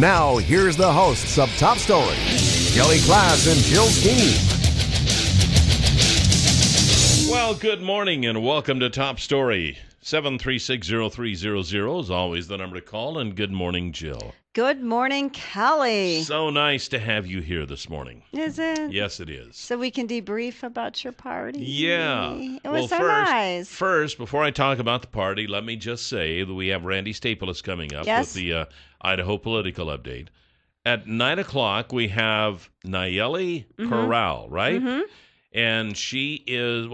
Now, here's the hosts of Top Story, KLIXcast and Jill Skeen. Well, good morning and welcome to Top Story. 7360300 is always the number to call, and good morning, Jill. Good morning, Kelly. So nice to have you here this morning. Is it? Yes, it is. So we can debrief about your party. Yeah. It was nice. First, before I talk about the party, let me just say that we have Randy Staples coming up with the Idaho Political Update. At 9 o'clock, we have Nayeli Corral, right? Mm-hmm. And she is,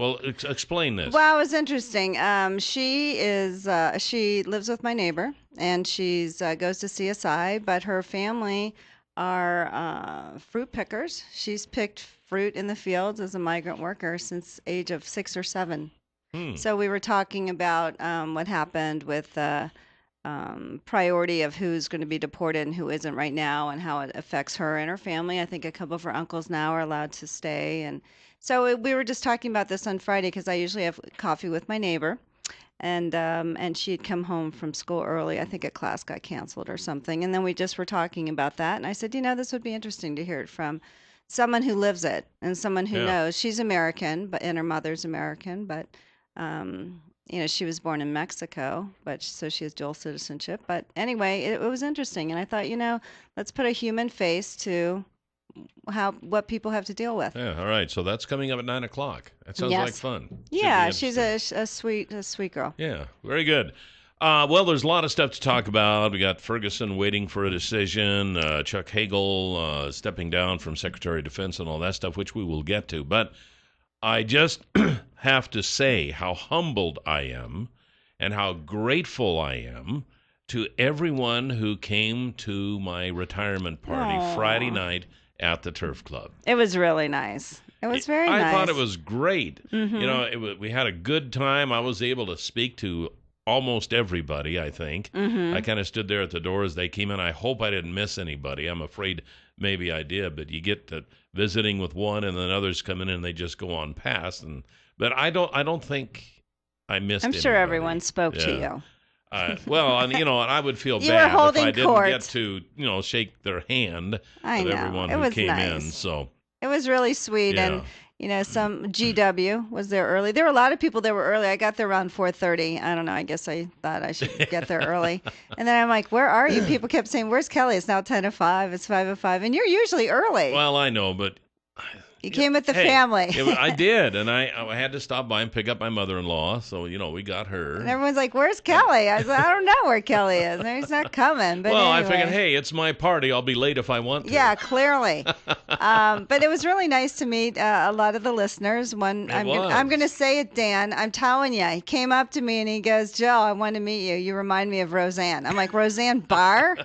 explain this. Well, it was interesting. She lives with my neighbor, and she's goes to CSI, but her family are fruit pickers. She's picked fruit in the fields as a migrant worker since age of 6 or 7. So we were talking about what happened with the priority of who's going to be deported and who isn't right now, and how it affects her and her family. I think a couple of her uncles now are allowed to stay, and so we were just talking about this on Friday because I usually have coffee with my neighbor, and she had come home from school early. I think a class got canceled or something, and then we just were talking about that. And I said, this would be interesting to hear it from someone who lives it and someone who knows. She's American, and her mother's American, but she was born in Mexico, so she has dual citizenship. But anyway, it was interesting, and I thought, let's put a human face to what people have to deal with. Yeah, all right. So that's coming up at 9 o'clock. That sounds like fun. Yeah, she's a sweet girl. Yeah, very good. Well, there's a lot of stuff to talk about. We got Ferguson waiting for a decision, Chuck Hagel stepping down from Secretary of Defense and all that stuff, which we will get to. But I just have to say how humbled I am and how grateful I am to everyone who came to my retirement party Friday night at the Turf Club. It was really nice. It was very nice. I thought it was great. Mm-hmm. We had a good time. I was able to speak to almost everybody, I think. Mm-hmm. I kind of stood there at the door as they came in. I hope I didn't miss anybody. I'm afraid maybe I did, but you get to visiting with one and then others come in and they just go on past. But I don't think I missed anybody. I'm sure everyone spoke to you. And I would feel you bad were holding if I didn't court. get to, shake their hand of everyone who came in. So it was really sweet, and some GW was there early. There were a lot of people that were early. I got there around 4:30. I don't know. I guess I thought I should get there early, and then I'm like, "Where are you?" People kept saying, "Where's Kelly?" It's now 10:05. It's 5:05, and you're usually early. Well, I know, but. You came with the family. I did, and I had to stop by and pick up my mother-in-law, so, we got her. And everyone's like, where's Kelly? I said, I don't know where Kelly is. He's not coming. But well, anyway. I figured, hey, it's my party. I'll be late if I want to. Yeah, clearly. But it was really nice to meet a lot of the listeners. I'm going to say it, Dan. I'm telling you. He came up to me, and he goes, Jill, I want to meet you. You remind me of Roseanne. I'm like, Roseanne Barr?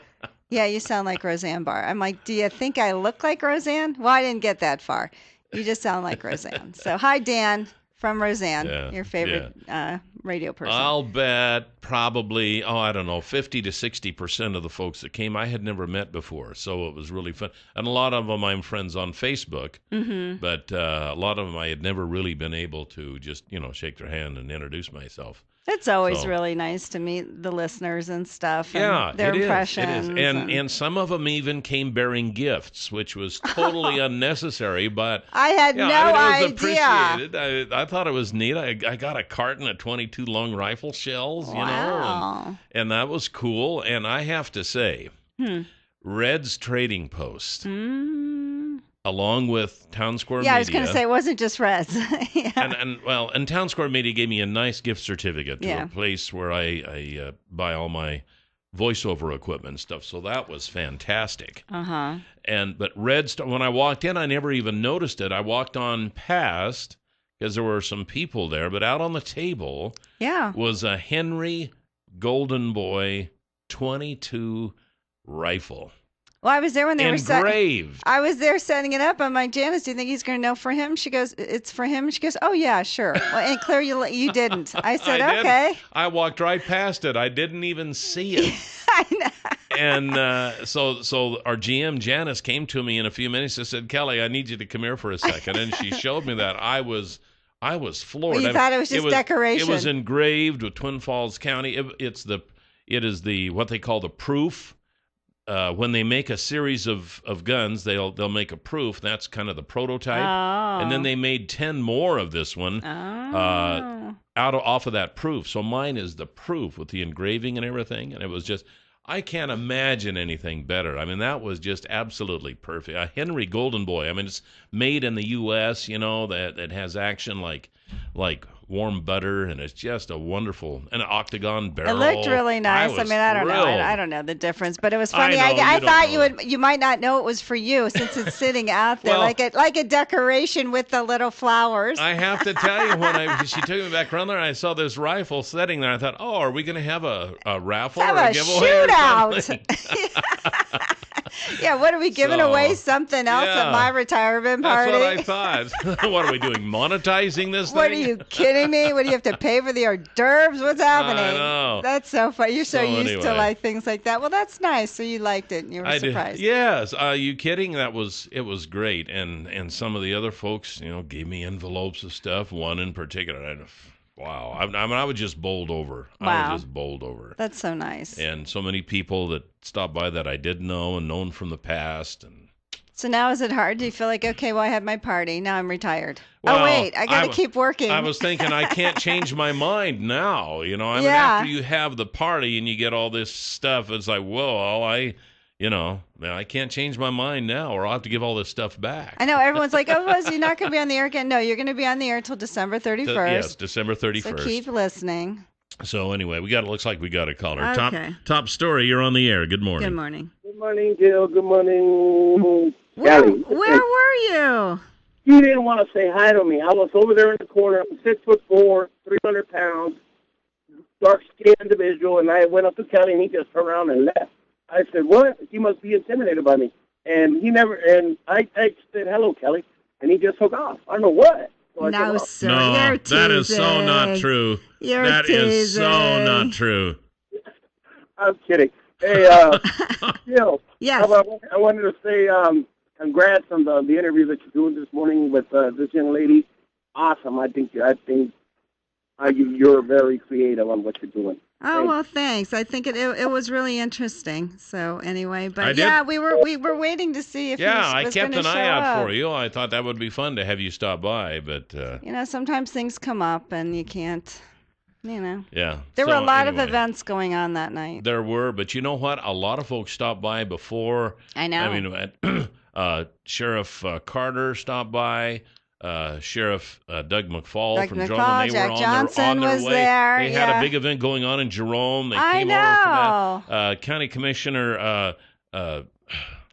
Yeah, you sound like Roseanne Barr. I'm like, do you think I look like Roseanne? Well, I didn't get that far. You just sound like Roseanne. So, hi, Dan from Roseanne, your favorite radio person. I'll bet probably, 50 to 60% of the folks that came I had never met before. So it was really fun. And a lot of them I'm friends on Facebook, but a lot of them I had never really been able to just, shake their hand and introduce myself. It's always really nice to meet the listeners and stuff, and their impressions. It is. And some of them even came bearing gifts, which was totally unnecessary, but I had no idea. It was appreciated. I thought it was neat. I got a carton of 22 long rifle shells, and that was cool. And I have to say, Red's Trading Post, along with Town Square Media. Yeah, I was going to say, it wasn't just Reds. And Town Square Media gave me a nice gift certificate to a place where I buy all my voiceover equipment and stuff. So that was fantastic. Uh-huh. But Red's, when I walked in, I never even noticed it. I walked on past because there were some people there, but out on the table was a Henry Golden Boy 22 rifle. Well, I was there when they engraved. I was there setting it up. I'm like, Janice, do you think he's going to know for him? She goes, it's for him. She goes, oh, yeah, sure. Well, and Claire, you didn't. I said, okay. I walked right past it. I didn't even see it. I know. And so our GM, Janice, came to me in a few minutes and said, Kelly, I need you to come here for a second. And she showed me that. I was floored. Well, you thought it was just decoration. It was engraved with Twin Falls County. It is the what they call the proof. when they make a series of guns, they'll make a proof. That's kind of the prototype. And then they made 10 more of this one off of that proof. So mine is the proof with the engraving and everything. And it was just, I can't imagine anything better. I mean, that was just absolutely perfect. A Henry Golden Boy. I mean, it's made in the U.S., that has action like warm butter, and it's just a wonderful, an octagon barrel. It looked really nice. I don't know. I don't know the difference, but it was funny. I thought you might not know it was for you since it's sitting out there like a decoration with the little flowers. I have to tell you, when she took me back around there, I saw this rifle sitting there. I thought, oh, are we going to have a raffle or a giveaway shootout? Yeah, what are we giving away? Something else at my retirement party? That's what I thought. What are we doing? Monetizing this thing? What, are you kidding me? What, do you have to pay for the hors d'oeuvres? What's happening? I know. That's so funny. You're so used to like things like that. Well, that's nice. So you liked it and you were surprised. Yes. Are you kidding? It was great. And some of the other folks, gave me envelopes of stuff. One in particular. Wow. I was just bowled over. Wow. I was just bowled over. That's so nice. And so many people that stopped by that I did know and known from the past. And so now is it hard? Do you feel like, okay, well, I had my party. Now I'm retired. Well, oh, wait, I got to keep working. I was thinking I can't change my mind now. I mean, after you have the party and you get all this stuff, it's like, whoa, I can't change my mind now, or I'll have to give all this stuff back. I know. Everyone's like, oh, was you're not going to be on the air again? No, you're going to be on the air until December 31st. Yes, December 31st. So keep listening. So anyway, looks like we got a caller. Okay. Top story, you're on the air. Good morning. Good morning. Good morning, Jill. Good morning, Where were you? You didn't want to say hi to me. I was over there in the corner. I'm 6'4", 300 pounds, dark-skinned individual, and I went up to Kelly, and he just turned around and left. I said, what? He must be intimidated by me. And I texted, hello, Kelly, and he just took off. I don't know what. So no, sir. No, you're teasing. That is so not true. That is so not true. I'm kidding. Hey, Jill. Yes. I wanted to say congrats on the interview that you're doing this morning with this young lady. Awesome. I think you're very creative on what you're doing. Oh, well, thanks. I think it was really interesting. So anyway, but we were waiting to see if he was going to show up. I kept an eye out for you. I thought that would be fun to have you stop by, but sometimes things come up and you can't. Yeah. There were a lot of events going on that night. There were, but you know what? A lot of folks stopped by before. I know. I mean, Sheriff Carter stopped by. Sheriff Doug McFall from Jerome. They Jack were Johnson on their was way. there. They had a big event going on in Jerome. They came over for that. County Commissioner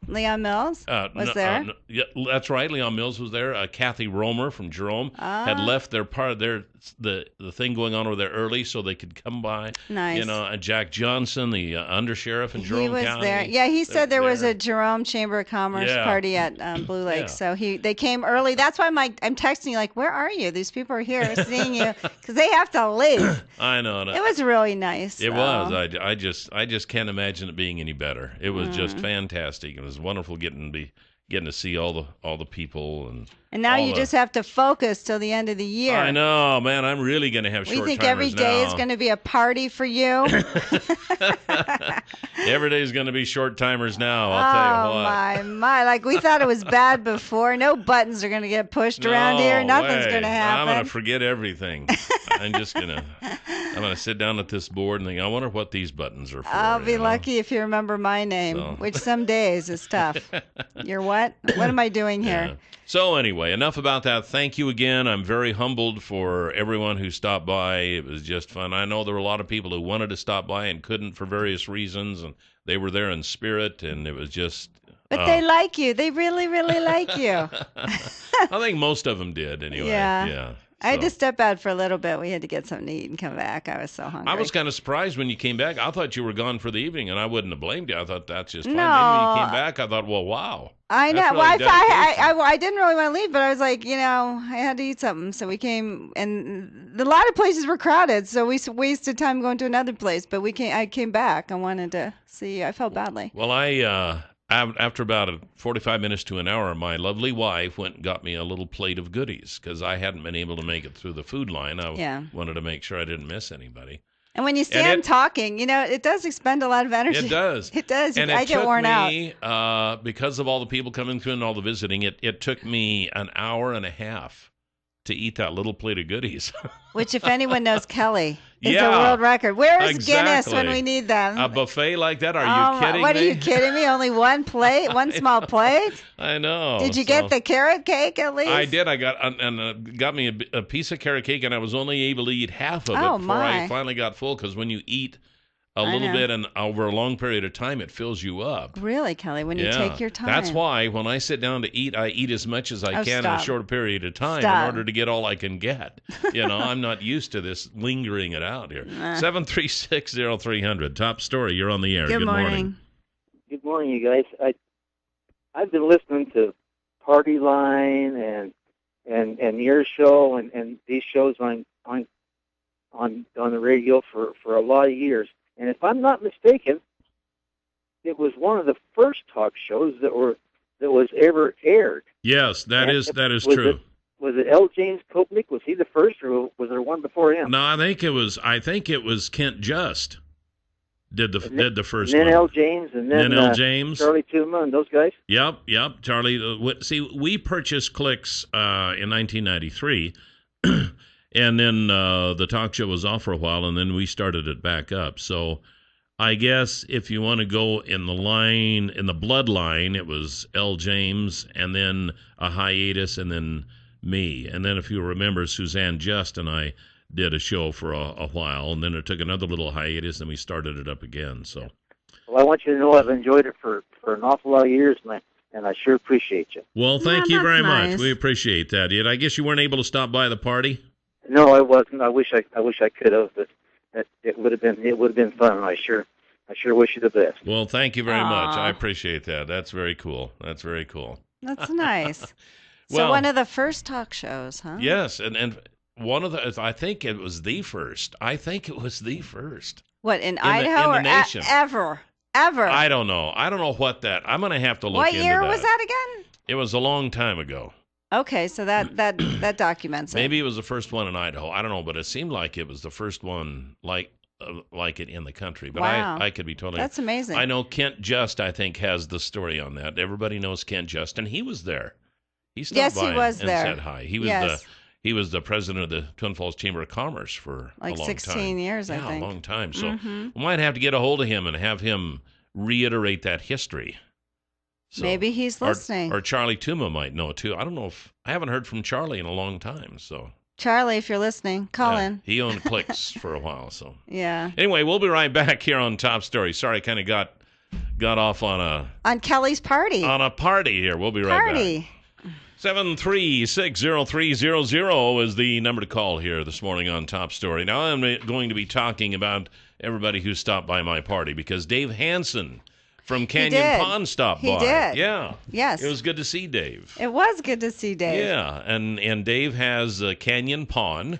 Leon Mills was there. Yeah, that's right. Leon Mills was there. Kathy Romer from Jerome had left their part of the thing going on over there early so they could come by. Nice. And Jack Johnson, the undersheriff in Jerome County. He was there. Yeah, he said there was a Jerome Chamber of Commerce party at Blue Lake. Yeah. So they came early. That's why I'm texting you like, where are you? These people are here seeing you because they have to leave. I know. It was really nice. It was. I just can't imagine it being any better. It was just fantastic. It was wonderful getting to see all the people and now you just have to focus till the end of the year. I know, man. I'm really going to have short-timers now. We think every day is going to be a party for you. Every day is going to be short-timers now. I'll tell you what. Oh my! Like we thought it was bad before. No buttons are going to get pushed around here. Nothing's going to happen. I'm going to forget everything. I'm going to sit down at this board and think, I wonder what these buttons are for. I'll be lucky if you remember my name, which some days is tough. You're what? What am I doing here? Yeah. So anyway, enough about that. Thank you again. I'm very humbled for everyone who stopped by. It was just fun. I know there were a lot of people who wanted to stop by and couldn't for various reasons, and they were there in spirit, and it was just... But they like you. They really, really like you. I think most of them did anyway. Yeah. I had to step out for a little bit. We had to get something to eat and come back. I was so hungry. I was kind of surprised when you came back. I thought you were gone for the evening, and I wouldn't have blamed you. I thought that's just fine. No. Maybe when you came back, I thought, well, wow. I know. Really well, I didn't really want to leave, but I was like, I had to eat something. So we came, and a lot of places were crowded, so we wasted time going to another place. But I came back. I wanted to see you. I felt badly. Well, after about 45 minutes to an hour, my lovely wife went and got me a little plate of goodies because I hadn't been able to make it through the food line. I wanted to make sure I didn't miss anybody. And when you stand talking, it does expend a lot of energy. It does. It does. And I get worn out. Because of all the people coming through and all the visiting, it took me an hour and a half to eat that little plate of goodies. Which, if anyone knows Kelly, is a world record. Where's Guinness exactly. when we need them? A buffet like that? Are you kidding me? What, are you kidding me? Only one plate? One small plate? I know. Did you get the carrot cake at least? I did. I got me a piece of carrot cake, and I was only able to eat half of it before I finally got full, because when you eat a little bit and over a long period of time, it fills you up. Really, Kelly, when you take your time. That's why when I sit down to eat, I eat as much as I can in a short period of time in order to get all I can get. I'm not used to this lingering it out here. 7360300, top story. You're on the air. Good morning. Good morning, you guys. I've been listening to Party Line and your show and these shows on the radio for a lot of years. And if I'm not mistaken, it was one of the first talk shows that was ever aired. Yes, that is true. Was it L. James Kopnick? Was he the first, or was there one before him? No, I think it was Kent Just did the first one. Then L. James, and then L. James, Charlie Tuma, and those guys. Yep, Charlie. See, we purchased KLIX in 1993. And then the talk show was off for a while, and then we started it back up. So I guess if you want to go in the bloodline, it was L. James, and then a hiatus, and then me. And then if you remember, Suzanne Just and I did a show for a while, and then it took another little hiatus, and we started it up again. So, well, I want you to know I've enjoyed it for an awful lot of years, and I sure appreciate you. Well, thank you very much. We appreciate that. I guess you weren't able to stop by the party? No, I wasn't. I wish I could have, but it would have been fun. And I sure wish you the best. Well, thank you very much. I appreciate that. That's very cool. That's nice. So one of the first talk shows, huh? Yes, and one of the, I think it was the first. What, in Idaho or nation. Ever? I don't know. What that. I'm going to have to look into that. What year was that again? It was a long time ago. Okay, so that documents it. Maybe it was the first one in Idaho. I don't know, but it seemed like it was the first one like it in the country. But wow. I could be totally. That's amazing. I know Kent Just, I think, has the story on that. Everybody knows Kent Just, and he was there. He stopped by and said hi. He was the president of the Twin Falls Chamber of Commerce for a long time. 16 years, I think. Yeah, a long time. So we might have to get a hold of him and have him reiterate that history. So, maybe he's listening. Or Charlie Tuma might know, too. I don't know I haven't heard from Charlie in a long time, so. Charlie, if you're listening, call in. He owned KLIX for a while, so. Yeah. Anyway, we'll be right back here on Top Story. Sorry, I kind of got off on Kelly's party. On a party here. We'll be right back. 7360300 is the number to call here this morning on Top Story. Now, I'm going to be talking about everybody who stopped by my party, because Dave Hansen from Canyon Pond stopped by. He did. Yeah. Yes. It was good to see Dave. It was good to see Dave. Yeah, and Dave has Canyon Pond,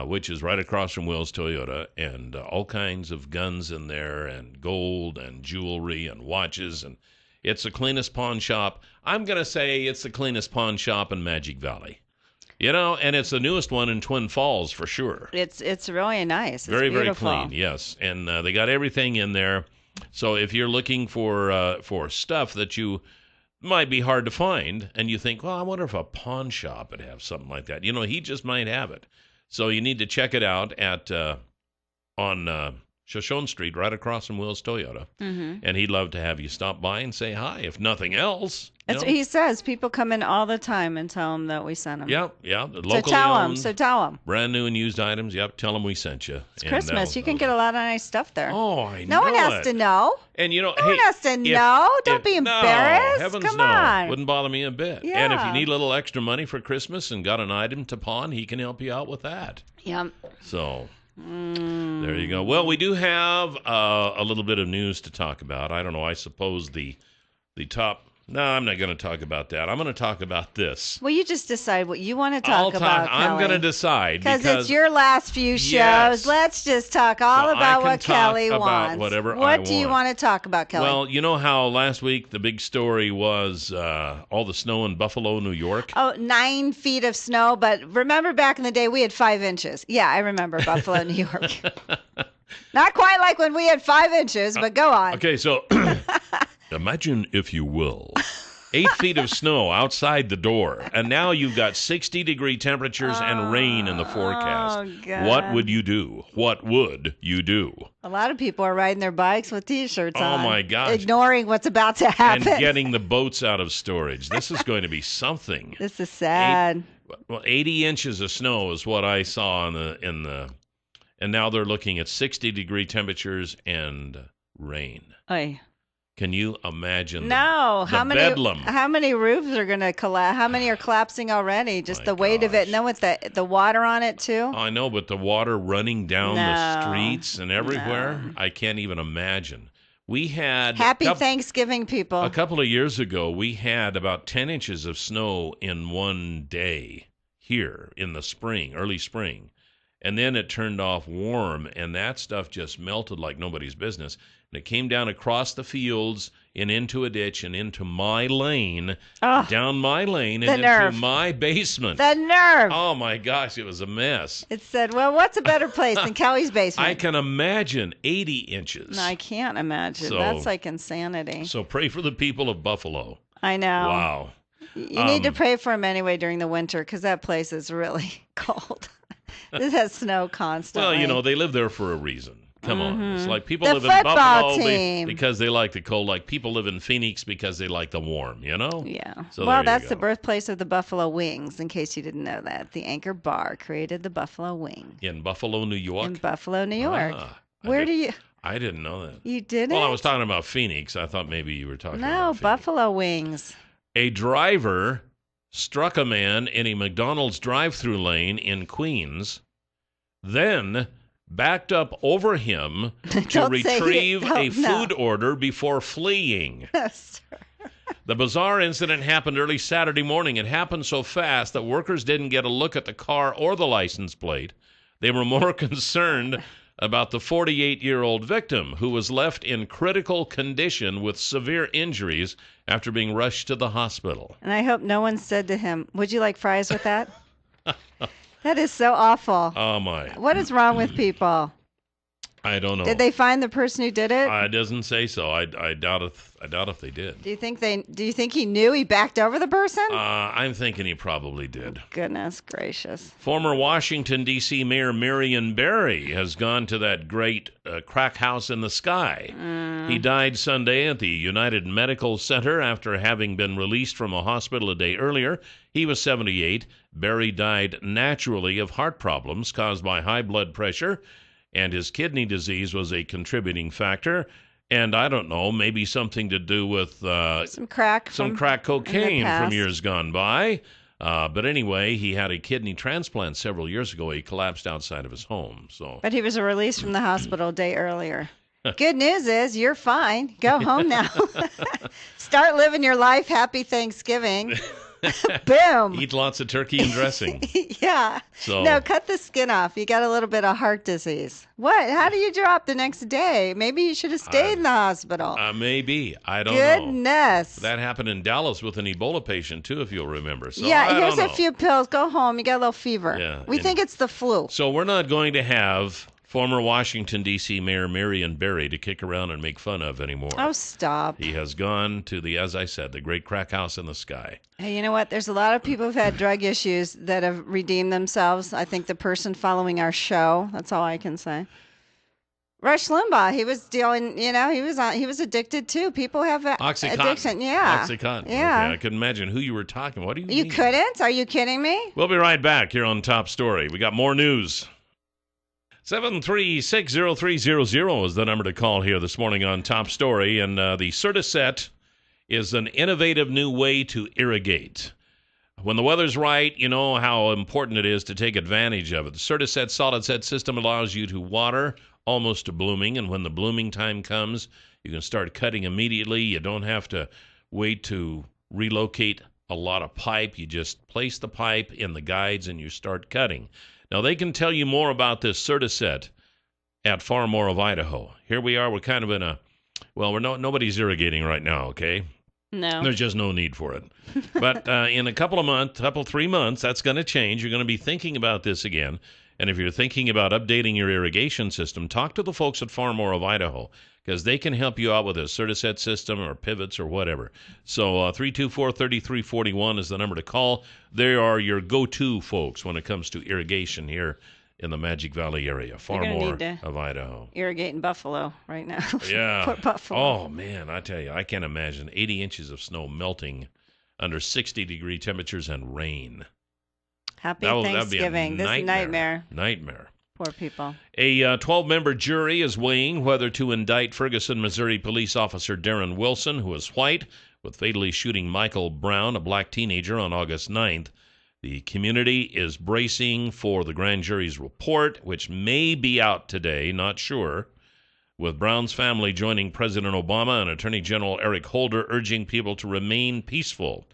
which is right across from Will's Toyota, and all kinds of guns in there, and gold, and jewelry, and watches, and it's the cleanest pawn shop. I'm going to say it's the cleanest pawn shop in Magic Valley. And it's the newest one in Twin Falls for sure. It's really nice. It's very, beautiful. very clean, yes. And they got everything in there. So if you're looking for stuff that you might be hard to find, and you think, well, I wonder if a pawn shop would have something like that. He just might have it. So you need to check it out on Shoshone Street, right across from Will's Toyota. Mm-hmm. And he'd love to have you stop by and say hi, if nothing else. That's what he says. People come in all the time and tell him that we sent them. Yeah. So tell them. Brand new and used items. Yep, tell them we sent you. It's Christmas. You can get a lot of nice stuff there. Oh, I know. No one has to know. And no one has to know. Don't be embarrassed. No, heavens come no. on. Wouldn't bother me a bit. Yeah. And if you need a little extra money for Christmas and got an item to pawn, he can help you out with that. Yep. So there you go. Well, we do have a little bit of news to talk about. I don't know. I suppose the top. No, I'm not going to talk about that. I'm going to talk about this. Well, you just decide what you want to talk about, Kelly. I'm going to decide. Because it's your last few shows. Yes. Let's just talk about what Kelly wants. What do you want to talk about, Kelly? Well, you know how last week the big story was all the snow in Buffalo, New York? Oh, 9 feet of snow. But remember back in the day, we had 5 inches. Yeah, I remember Buffalo, New York. Not quite like when we had 5 inches, but go on. Okay, so imagine, if you will, 8 feet of snow outside the door, and now you've got 60-degree temperatures and rain in the forecast. Oh, God. What would you do? What would you do? A lot of people are riding their bikes with T-shirts on. Oh, my gosh. Ignoring what's about to happen. And getting the boats out of storage. This is going to be something. This is sad. 80 inches of snow is what I saw and now they're looking at 60-degree temperatures and rain. Oy. Can you imagine No. the bedlam? How many roofs are going to collapse? How many are collapsing already? Just My the weight of it. gosh. And then with the water on it, too? I know, but the water running down the No. streets and everywhere, I can't even imagine. We had Happy Thanksgiving, people. a couple of years ago, we had about 10 inches of snow in one day here in the spring, early spring. And then it turned off warm, and that stuff just melted like nobody's business. And it came down across the fields and into a ditch and into my lane, down my lane, and into my basement. The nerve. Oh, my gosh, it was a mess. It said, well, what's a better place than Kelly's basement? I can imagine 80 inches. No, I can't imagine. So- That's like insanity. So pray for the people of Buffalo. I know. Wow. You need to pray for them anyway during the winter because that place is really cold. This has snow constantly. Well, they live there for a reason. Come on. It's like people The live in football Buffalo team. because they like the cold, like people live in Phoenix because they like the warm, you know? Yeah. So Well, there you that's the go. birthplace of the Buffalo Wings, in case you didn't know that. The Anchor Bar created the Buffalo Wing In Buffalo, New York? in Buffalo, New York. Ah, I I didn't know that. You didn't? Well, I was talking about Phoenix. I thought maybe you were talking No, about Phoenix. Buffalo Wings. A driver struck a man in a McDonald's drive-thru lane in Queens, then backed up over him to Don't say retrieve a no. food order before fleeing. The bizarre incident happened early Saturday morning. It happened so fast that workers didn't get a look at the car or the license plate. They were more concerned about the 48-year-old victim, who was left in critical condition with severe injuries after being rushed to the hospital. And I hope no one said to him, would you like fries with that? That is so awful. Oh, my. What is wrong with people? I don't know. Did they find the person who did it? It doesn't say so. I doubt if they did. Do you think he knew he backed over the person? I'm thinking he probably did. Goodness gracious. Former Washington, D.C. Mayor Marion Barry has gone to that great crack house in the sky. He died Sunday at the United Medical Center after having been released from a hospital a day earlier. He was 78. Barry died naturally of heart problems caused by high blood pressure, and his kidney disease was a contributing factor. And I don't know, maybe something to do with Some crack cocaine from past. years gone by. But anyway, he had a kidney transplant several years ago. He collapsed outside of his home. So, But he was released from the hospital a day earlier. Good news is you're fine. Go home now. Start living your life. Happy Thanksgiving. Boom. eat lots of turkey and dressing. Yeah. So- No, cut the skin off. You got a little bit of heart disease. What? How do you drop the next day? Maybe you should have stayed in the hospital. Maybe. I don't know. Goodness. That happened in Dallas with an Ebola patient, too, if you'll remember. So Yeah, I here's don't a know. few pills. Go home. You got a little fever. Yeah, We think it's the flu. So we're not going to have former Washington, D.C. Mayor Marion Barry to kick around and make fun of anymore. Oh, stop. He has gone to as I said, the great crack house in the sky. Hey, you know what? There's a lot of people who've had drug issues that have redeemed themselves. I think the person following our show, that's all I can say. Rush Limbaugh, he was dealing, he was addicted too. People have Oxycontin. addiction. Yeah. Oxycontin. Yeah. Okay, I can imagine who you were talking. What do you You mean? couldn't? Are you kidding me? We'll be right back here on Top Story. We got more news. 7360300 is the number to call here this morning on Top Story. And the Certiset is an innovative new way to irrigate. When the weather's right, you know how important it is to take advantage of it. The Certiset solid set system allows you to water almost to blooming, and when the blooming time comes, you can start cutting immediately. You don't have to wait to relocate a lot of pipe. You just place the pipe in the guides and you start cutting. Now, they can tell you more about this Certiset at Far More of Idaho. Here we are. We're kind of in a, well, nobody's irrigating right now, okay? No. There's just no need for it. But in a couple of months, 3 months, that's going to change. You're going to be thinking about this again. And if you're thinking about updating your irrigation system, talk to the folks at Farmore of Idaho, because they can help you out with a Certiset system or pivots or whatever. So 324-3341 is the number to call. They are your go-to folks when it comes to irrigation here in the Magic Valley area. Farmore of Idaho. Irrigating Buffalo right now. Yeah. Poor Buffalo. Oh, man, I tell you, I can't imagine 80 inches of snow melting under 60-degree temperatures and rain. Happy That'd Thanksgiving. be a This nightmare. Nightmare. Poor people. A 12-member jury is weighing whether to indict Ferguson, Missouri police officer Darren Wilson, who is white, with fatally shooting Michael Brown, a black teenager, on August 9th. The community is bracing for the grand jury's report, which may be out today, not sure, with Brown's family joining President Obama and Attorney General Eric Holder urging people to remain peaceful.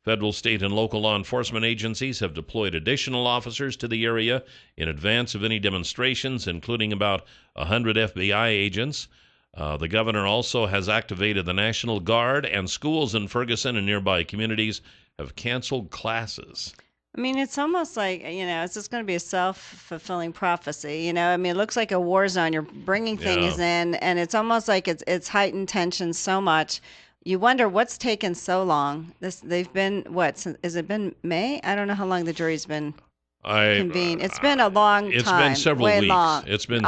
Federal, state, and local law enforcement agencies have deployed additional officers to the area in advance of any demonstrations, including about 100 FBI agents. The governor also has activated the National Guard, and schools in Ferguson and nearby communities have canceled classes. I mean, it's almost like, it's just going to be a self-fulfilling prophecy. I mean, it looks like a war zone. You're bringing things in, and it's almost like it's heightened tension so much. You wonder what's taken so long. They've been, has it been May? I don't know how long the jury's been convened. It's been a long time. It's been several weeks. Long. It's been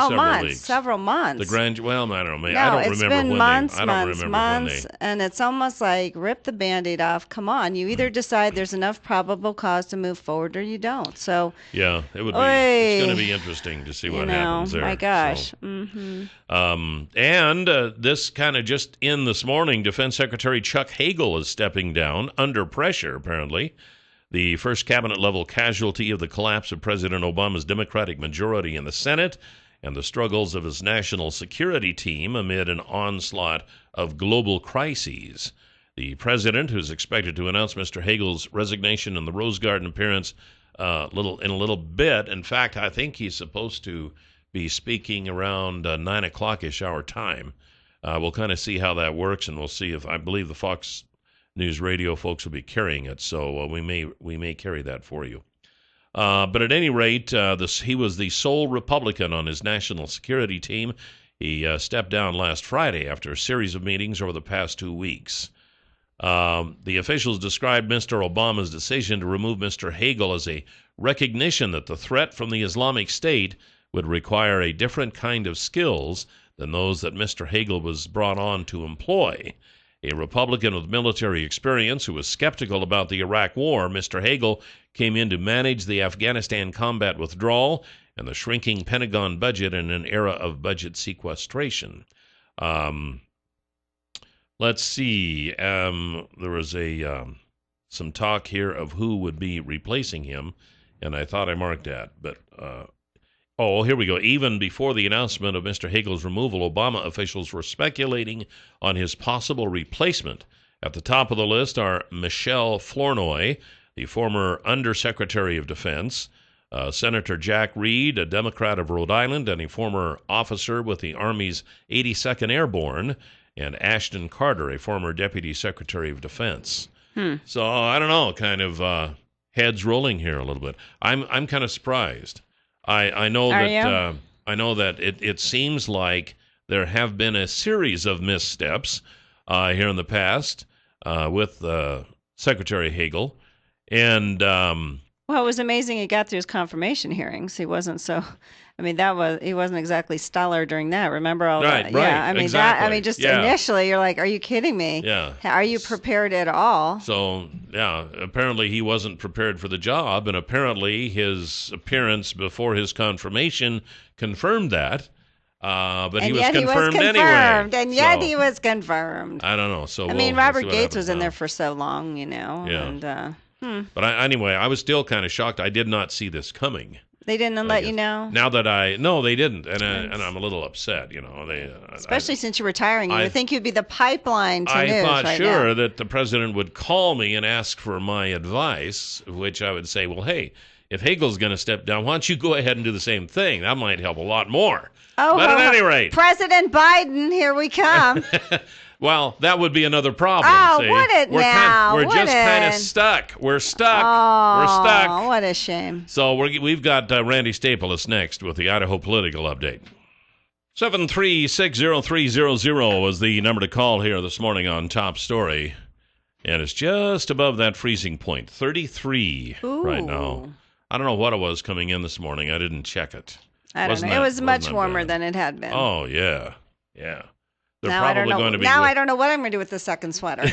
several months. The grand, well, I don't know. No, I don't it's remember been when months, they. I don't remember months, when they. and it's almost like rip the Band-Aid off. Come on, you either decide there's enough probable cause to move forward, or you don't. So yeah, it would be. It's going to be interesting to see what happens there. My gosh. So, and this kind of just in this morning, Defense Secretary Chuck Hagel is stepping down under pressure, apparently. The first cabinet-level casualty of the collapse of President Obama's Democratic majority in the Senate and the struggles of his national security team amid an onslaught of global crises. The president, who's expected to announce Mr. Hagel's resignation in the Rose Garden appearance in a little bit. In fact, I think he's supposed to be speaking around 9 o'clock-ish our time. We'll kind of see how that works, and we'll see if, I believe the Fox News Radio folks will be carrying it, so we may carry that for you. But at any rate, he was the sole Republican on his national security team. He stepped down last Friday after a series of meetings over the past 2 weeks. The officials described Mr. Obama's decision to remove Mr. Hagel as a recognition that the threat from the Islamic State would require a different kind of skills than those that Mr. Hagel was brought on to employ. A Republican with military experience who was skeptical about the Iraq War, Mr. Hagel came in to manage the Afghanistan combat withdrawal and the shrinking Pentagon budget in an era of budget sequestration. Let's see. There was some talk here of who would be replacing him, and I thought I marked that, but here we go. Even before the announcement of Mr. Hagel's removal, Obama officials were speculating on his possible replacement. At the top of the list are Michelle Flournoy, the former Undersecretary of Defense, Senator Jack Reed, a Democrat of Rhode Island and a former officer with the Army's 82nd Airborne, and Ashton Carter, a former Deputy Secretary of Defense. So I don't know, kind of heads rolling here a little bit. I'm kind of surprised. I know that it seems like there have been a series of missteps here in the past with Secretary Hagel, and well, it was amazing he got through his confirmation hearings. He wasn't he wasn't exactly stellar during that. Remember all that? Right, yeah, I mean exactly. Initially you're like, are you kidding me? Yeah. Are you prepared at all? So, yeah, apparently he wasn't prepared for the job, and apparently his appearance before his confirmation confirmed that. But he was confirmed anyway. And yet he was confirmed. I don't know. So Robert Gates was in there for so long, Yeah. And, But anyway, I was still kind of shocked. I did not see this coming. They didn't let you know? Now that no, they didn't, and I'm a little upset. Especially since you're retiring, you would think you'd be the pipeline to news I thought now. that the president would call me and ask for my advice, which I would say, well, hey, if Hagel's going to step down, why don't you go ahead and do the same thing? That might help a lot more. But at any rate, President Biden, here we come. Well, that would be another problem. Oh, see? would it now? We're Would just kind of it? stuck. We're stuck. Oh, We're stuck. what a shame. So we've got Randy Staples next with the Idaho Political Update. 7360300 was the number to call here this morning on Top Story. And it's just above that freezing point, 33 right now. I don't know what it was coming in this morning. I didn't check it. I don't know. It was much warmer than it had been. Oh, yeah. Yeah. Now I don't know. I don't know what I'm going to do with the second sweater.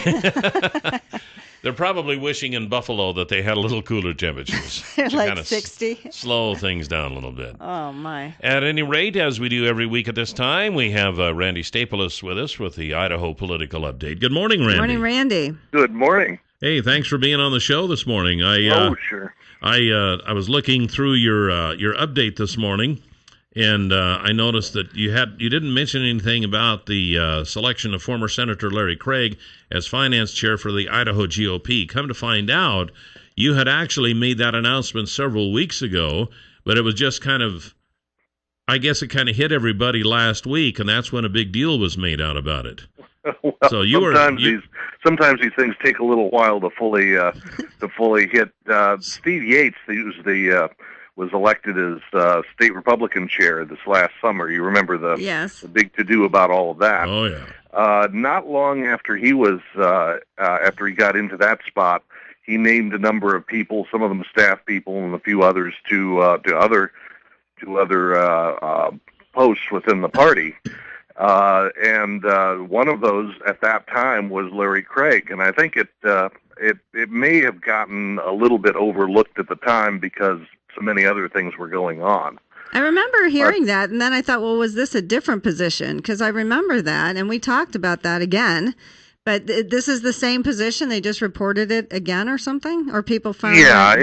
They're probably wishing in Buffalo that they had a little cooler temperatures. Like 60? Slow things down a little bit. Oh, my. At any rate, as we do every week at this time, we have Randy Staples with us with the Idaho Political Update. Good morning, Randy. Good morning, Randy. Good morning. Hey, thanks for being on the show this morning. Sure. I was looking through your update this morning, and I noticed that you didn't mention anything about the selection of former Senator Larry Craig as finance chair for the Idaho GOP. Come to find out, you had actually made that announcement several weeks ago, but it was just kind of, I guess it kind of hit everybody last week, and that's when a big deal was made out about it. Well, So sometimes these things take a little while to fully hit. Steve Yates, was elected as state Republican chair this last summer. You remember the big to-do about all of that. Oh, yeah. Not long after he was after he got into that spot, he named a number of people, some of them staff people, and a few others to other posts within the party. And one of those at that time was Larry Craig, and I think it may have gotten a little bit overlooked at the time because so many other things were going on. I remember hearing that, and then I thought, well, was this a different position? Because I remember that, and we talked about that again. But this is the same position? They just reported it again or something? Or people found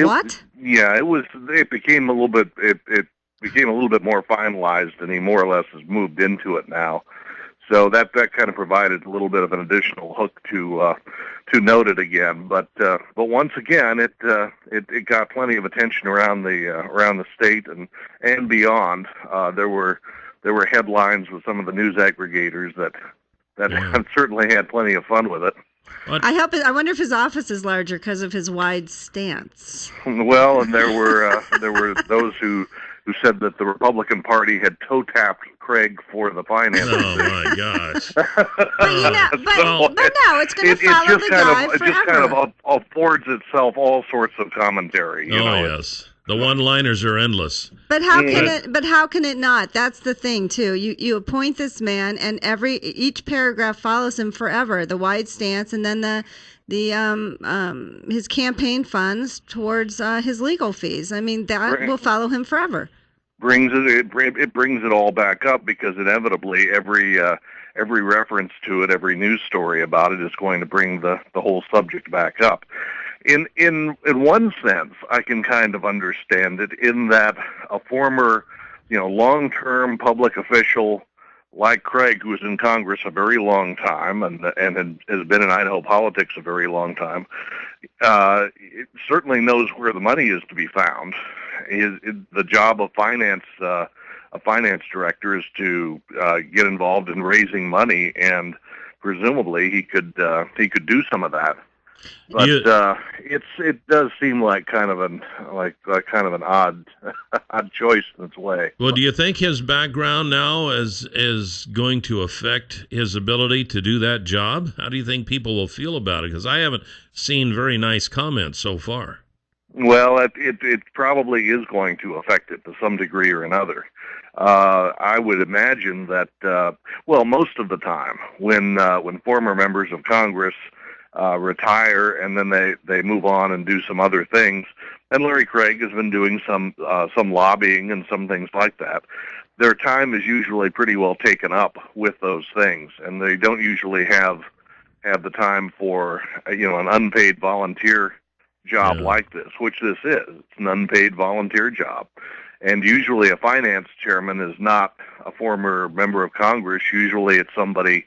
what? It became a little bit. It became a little bit more finalized, and he more or less has moved into it now. So that kind of provided a little bit of an additional hook to note it again. But once again, it got plenty of attention around the state and beyond. There were headlines with some of the news aggregators that certainly had plenty of fun with it. I wonder if his office is larger because of his wide stance. Well, and there were those who said that the Republican Party had toe-tapped Craig for the finances. Oh, my gosh. But no, it's going to follow the guy forever. It just kind of affords itself all sorts of commentary. Yes. The one-liners are endless. But how can it not? That's the thing too. You appoint this man, and each paragraph follows him forever. The wide stance, and then his campaign funds towards his legal fees. I mean, that will follow him forever. It brings it all back up because inevitably every reference to it, every news story about it is going to bring the whole subject back up. In one sense, I can kind of understand it in that a former, long-term public official like Craig, who was in Congress a very long time and has been in Idaho politics a very long time, certainly knows where the money is to be found. The job of a finance director is to get involved in raising money, and presumably he could do some of that. But it does seem like kind of an odd choice in its way. Well, do you think his background now is going to affect his ability to do that job? How do you think people will feel about it? Because I haven't seen very nice comments so far. Well, it probably is going to affect it to some degree or another. I would imagine that most of the time when former members of Congress retire and then they move on and do some other things, and Larry Craig has been doing some lobbying and some things like that. Their time is usually pretty well taken up with those things, and they don't usually have the time for an unpaid volunteer job like this, which this is. It's an unpaid volunteer job. And usually a finance chairman is not a former member of Congress. Usually it's somebody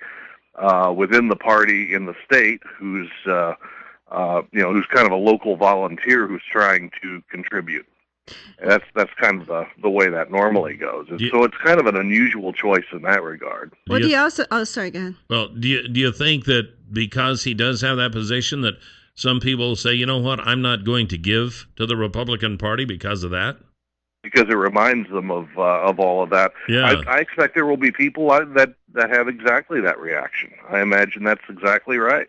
within the party in the state who's kind of a local volunteer who's trying to contribute. And that's kind of the way that normally goes. So it's kind of an unusual choice in that regard. Well, do you also? Oh, sorry, go ahead. Well, do you think that because he does have that position that some people say, you know what, I'm not going to give to the Republican Party because of that? Because it reminds them of all of that. Yeah. I expect there will be people that have exactly that reaction. I imagine that's exactly right.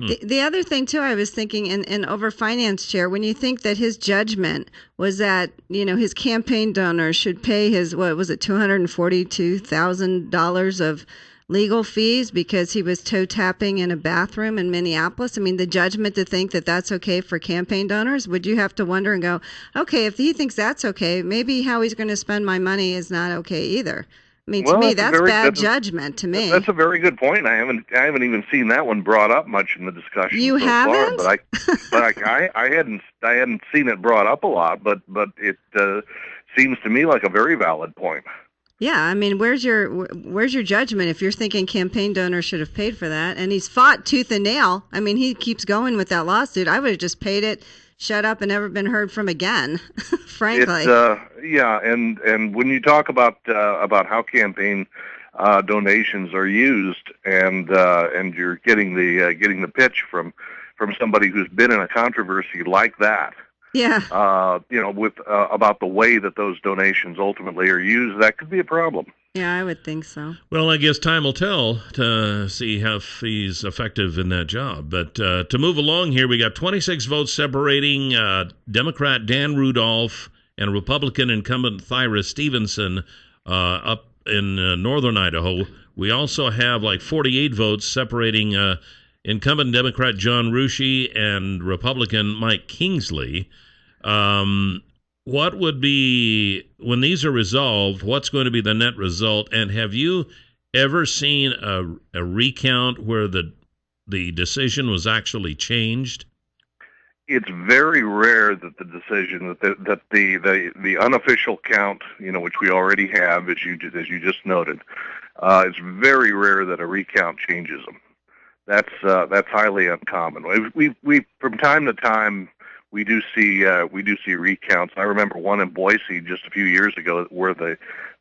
The other thing, too, I was thinking in over finance chair, when you think that his judgment was that, his campaign donors should pay his, what was it, $242,000 of legal fees because he was toe tapping in a bathroom in Minneapolis. I mean, the judgment to think that that's okay for campaign donors, would you have to wonder and go, okay, if he thinks that's okay, maybe how he's going to spend my money is not okay either. I mean, to me, that's bad judgment. To me, that's a very good point. I haven't even seen that one brought up much in the discussion. You haven't? Far, but I hadn't seen it brought up a lot. But it seems to me like a very valid point. Yeah, I mean, where's your judgment if you're thinking campaign donors should have paid for that? And he's fought tooth and nail. I mean, he keeps going with that lawsuit. I would have just paid it, shut up, and never been heard from again. Frankly, and when you talk about how campaign donations are used, and you're getting the pitch from somebody who's been in a controversy like that. Yeah. With about the way that those donations ultimately are used, that could be a problem. Yeah, I would think so. Well, I guess time will tell to see how he's effective in that job. But to move along here, we got 26 votes separating Democrat Dan Rudolph and Republican incumbent Thyra Stevenson up in northern Idaho. We also have like 48 votes separating incumbent Democrat John Rushi and Republican Mike Kingsley. What would be, when these are resolved, what's going to be the net result? And have you ever seen a recount where the decision was actually changed? It's very rare that the decision that the unofficial count, which we already have, as you just noted, it's very rare that a recount changes them. That's highly uncommon. We from time to time we do see recounts. I remember one in Boise just a few years ago where the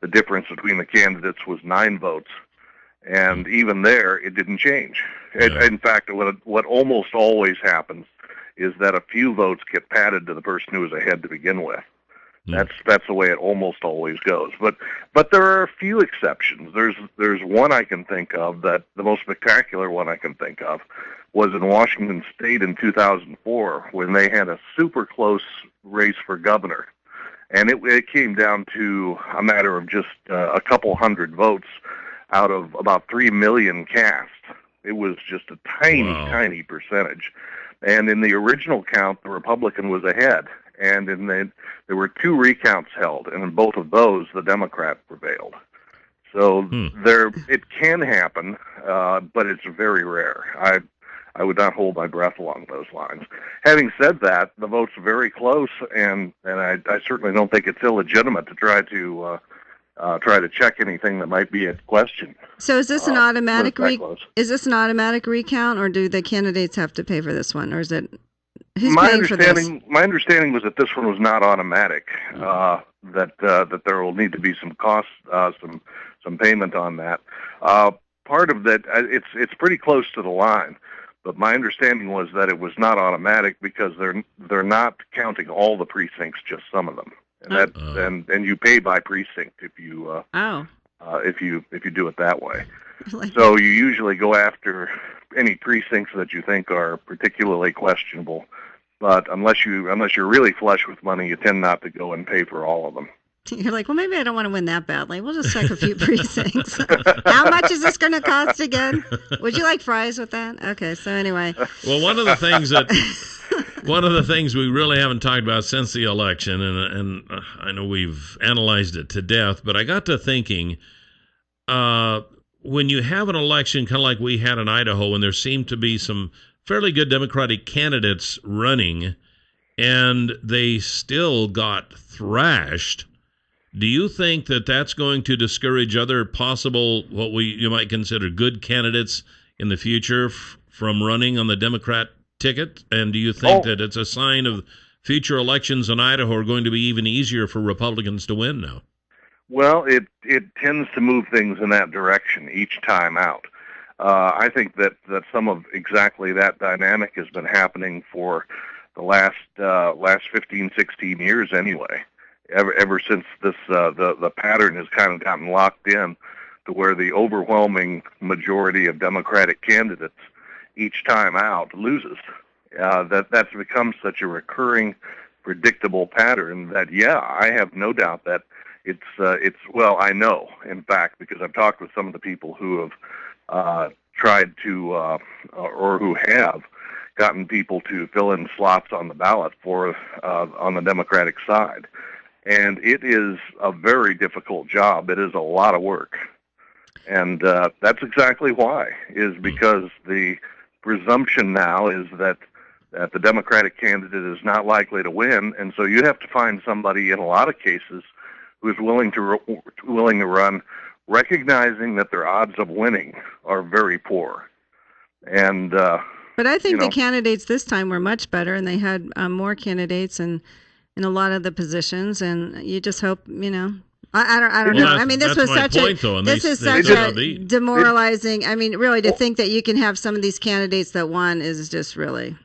difference between the candidates was 9 votes, and even there it didn't change. Yeah. In fact, what almost always happens is that a few votes get padded to the person who was ahead to begin with. That's the way it almost always goes. But there are a few exceptions. There's one I can think of, that the most spectacular one I can think of was in Washington State in 2004 when they had a super close race for governor, and it came down to a matter of just a couple hundred votes out of about 3 million cast. It was just a tiny percentage. And in the original count, the Republican was ahead. And there were 2 recounts held, and in both of those, the Democrat prevailed. So it can happen, but it's very rare. I would not hold my breath along those lines. Having said that, the vote's very close, and I certainly don't think it's illegitimate to try to check anything that might be at question. So is this an automatic recount, or do the candidates have to pay for this one, or is it who's paying for this? My understanding was that this one was not automatic. That there will need to be some cost, some payment on that. Part of that, it's pretty close to the line. But my understanding was that it was not automatic because they're not counting all the precincts, just some of them. And and you pay by precinct if you do it that way. So you usually go after any precincts that you think are particularly questionable. But unless you're really flush with money, you tend not to go and pay for all of them. You're like, well, maybe I don't want to win that badly. We'll just check a few precincts. How much is this going to cost again? Would you like fries with that? Okay, so anyway. Well, one of the things we really haven't talked about since the election, and I know we've analyzed it to death, but I got to thinking, when you have an election kind of like we had in Idaho, and there seemed to be some fairly good Democratic candidates running, and they still got thrashed, do you think that that's going to discourage other possible, you might consider good candidates in the future from running on the Democrat ticket? And do you think that it's a sign of future elections in Idaho are going to be even easier for Republicans to win now. Well, it tends to move things in that direction each time out. I think that some of exactly that dynamic has been happening for the last 15, 16 years anyway. Ever since this the pattern has kind of gotten locked in to where the overwhelming majority of Democratic candidates each time out loses. That's become such a recurring, predictable pattern that I have no doubt that it's well, I know, in fact, because I've talked with some of the people who have tried to, or who have gotten people to fill in slots on the ballot for on the Democratic side. And it is a very difficult job. It is a lot of work. And that's exactly why, is because the presumption now is that the Democratic candidate is not likely to win, and so you have to find somebody in a lot of cases who is willing to run, recognizing that their odds of winning are very poor. And but I think the candidates this time were much better, and they had more candidates in a lot of the positions. And you just hope, I don't know. I mean, this was such a demoralizing. I mean, really, to think that you can have some of these candidates that won is just really.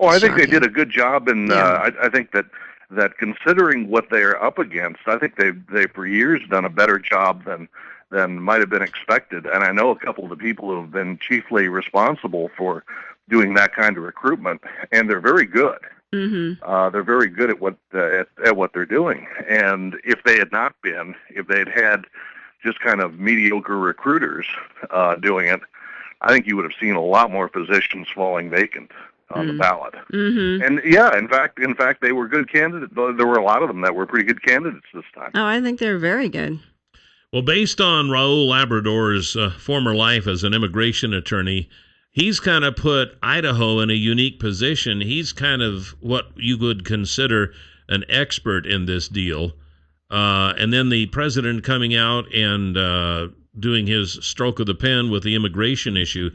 Oh, I think they did a good job, and I think that considering what they're up against, I think they've for years done a better job than might have been expected. And I know a couple of the people who have been chiefly responsible for doing that kind of recruitment, and they're very good. Mm-hmm. They're very good at what they're doing. And if they had not been, if they'd had just kind of mediocre recruiters doing it, I think you would have seen a lot more positions falling vacant on the ballot. Mm-hmm. And in fact, they were good candidates. There were a lot of them that were pretty good candidates this time. Oh, I think they're very good. Well, based on Raul Labrador's former life as an immigration attorney, he's kind of put Idaho in a unique position. He's kind of what you would consider an expert in this deal. And then the president coming out and doing his stroke of the pen with the immigration issue.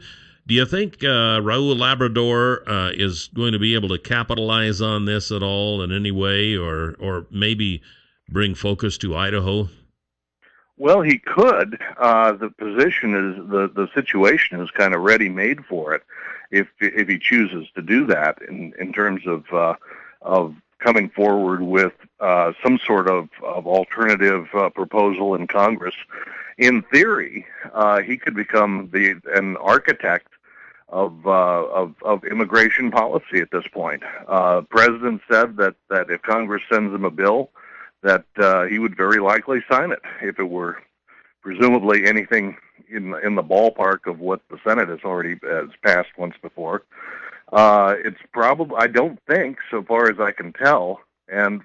Do you think Raul Labrador is going to be able to capitalize on this at all in any way, or maybe bring focus to Idaho? Well, he could. The position is the situation is kind of ready-made for it, if he chooses to do that in terms of coming forward with some sort of alternative proposal in Congress. In theory, he could become an architect of immigration policy at this point. The president said that if Congress sends him a bill, that he would very likely sign it if it were presumably anything in the ballpark of what the Senate has passed once before. It's probably, I don't think, so far as I can tell, and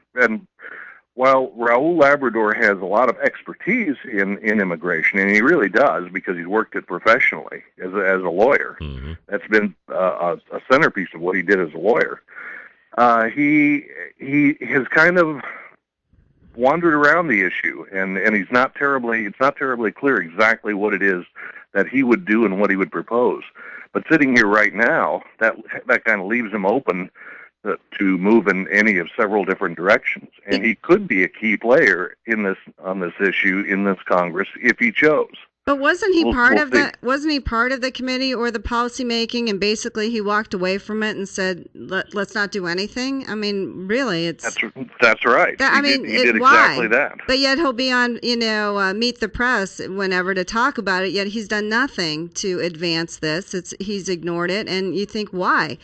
while Raul Labrador has a lot of expertise in immigration, and he really does because he's worked it professionally as a lawyer. Mm-hmm. That's been a centerpiece of what he did as a lawyer. He has kind of wandered around the issue, and it's not terribly clear exactly what it is that he would do and what he would propose. But sitting here right now, that kind of leaves him open to move in any of several different directions, and he could be a key player on this issue in this Congress if he chose. But wasn't he part of the committee or the policy making, and basically he walked away from it and said, "Let's not do anything"? I mean, really, that's right. He did exactly that. But yet he'll be on, Meet the Press whenever to talk about it. Yet he's done nothing to advance this. He's ignored it, and you think, why?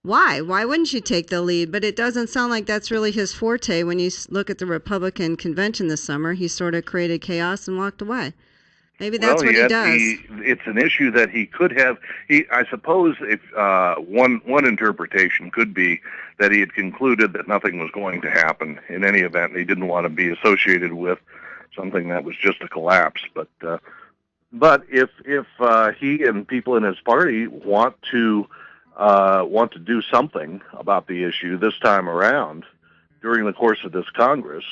Why wouldn't you take the lead? But it doesn't sound like that's really his forte. When you look at the Republican convention this summer, he sort of created chaos and walked away. Maybe that's what he does. It's an issue that he could have. I suppose if one interpretation could be that he had concluded that nothing was going to happen in any event, and he didn't want to be associated with something that was just a collapse. But if he and people in his party want to do something about the issue this time around during the course of this Congress,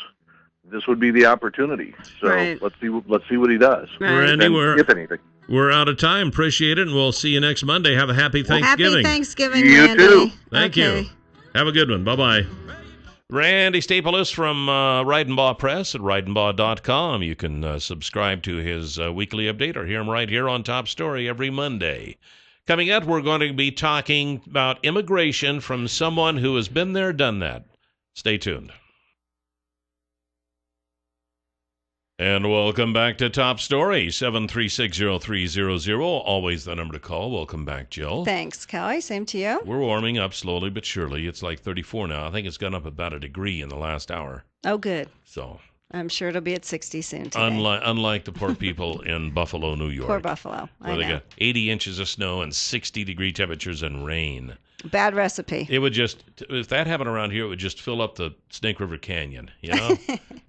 this would be the opportunity. So let's see what he does. Right. If anything. We're out of time. Appreciate it, and we'll see you next Monday. Have a happy Thanksgiving. Happy Thanksgiving, you Randy. too. Thank you. Have a good one. Bye-bye. Randy Staples from Reidenbaugh Press at reidenbaugh.com. You can subscribe to his weekly update or hear him right here on Top Story every Monday. Coming up, we're going to be talking about immigration from someone who has been there, done that. Stay tuned. And welcome back to Top Story, 7360300. Always the number to call. Welcome back, Jill. Thanks, Kelly. Same to you. We're warming up slowly but surely. It's like 34 now. I think it's gone up about a degree in the last hour. Oh, good. So I'm sure it'll be at 60 soon today. unlike the poor people in Buffalo, New York. Poor Buffalo. Where they got 80 inches of snow and 60-degree temperatures and rain. Bad recipe. It would just, if that happened around here, it would just fill up the Snake River Canyon, you know?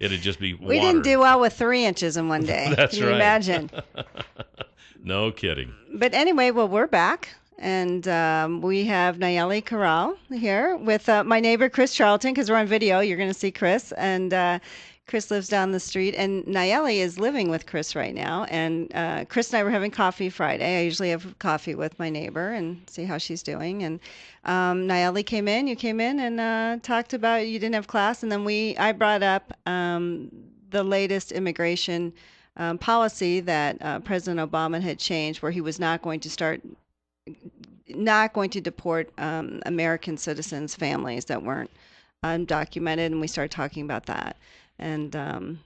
It'd just be water. We didn't do well with 3 inches in one day. That's Can you right. imagine? No kidding. But anyway, well, we're back. And we have Nayeli Corral here with my neighbor, Chris Charlton, because we're on video. You're going to see Chris. And Chris lives down the street. And Nayeli is living with Chris right now. And Chris and I were having coffee Friday. I usually have coffee with my neighbor and see how she's doing. And Nayeli came in. You came in and talked about you didn't have class. And then I brought up the latest immigration policy that President Obama had changed, where he was not going to deport American citizens' families that weren't undocumented, and we started talking about that. And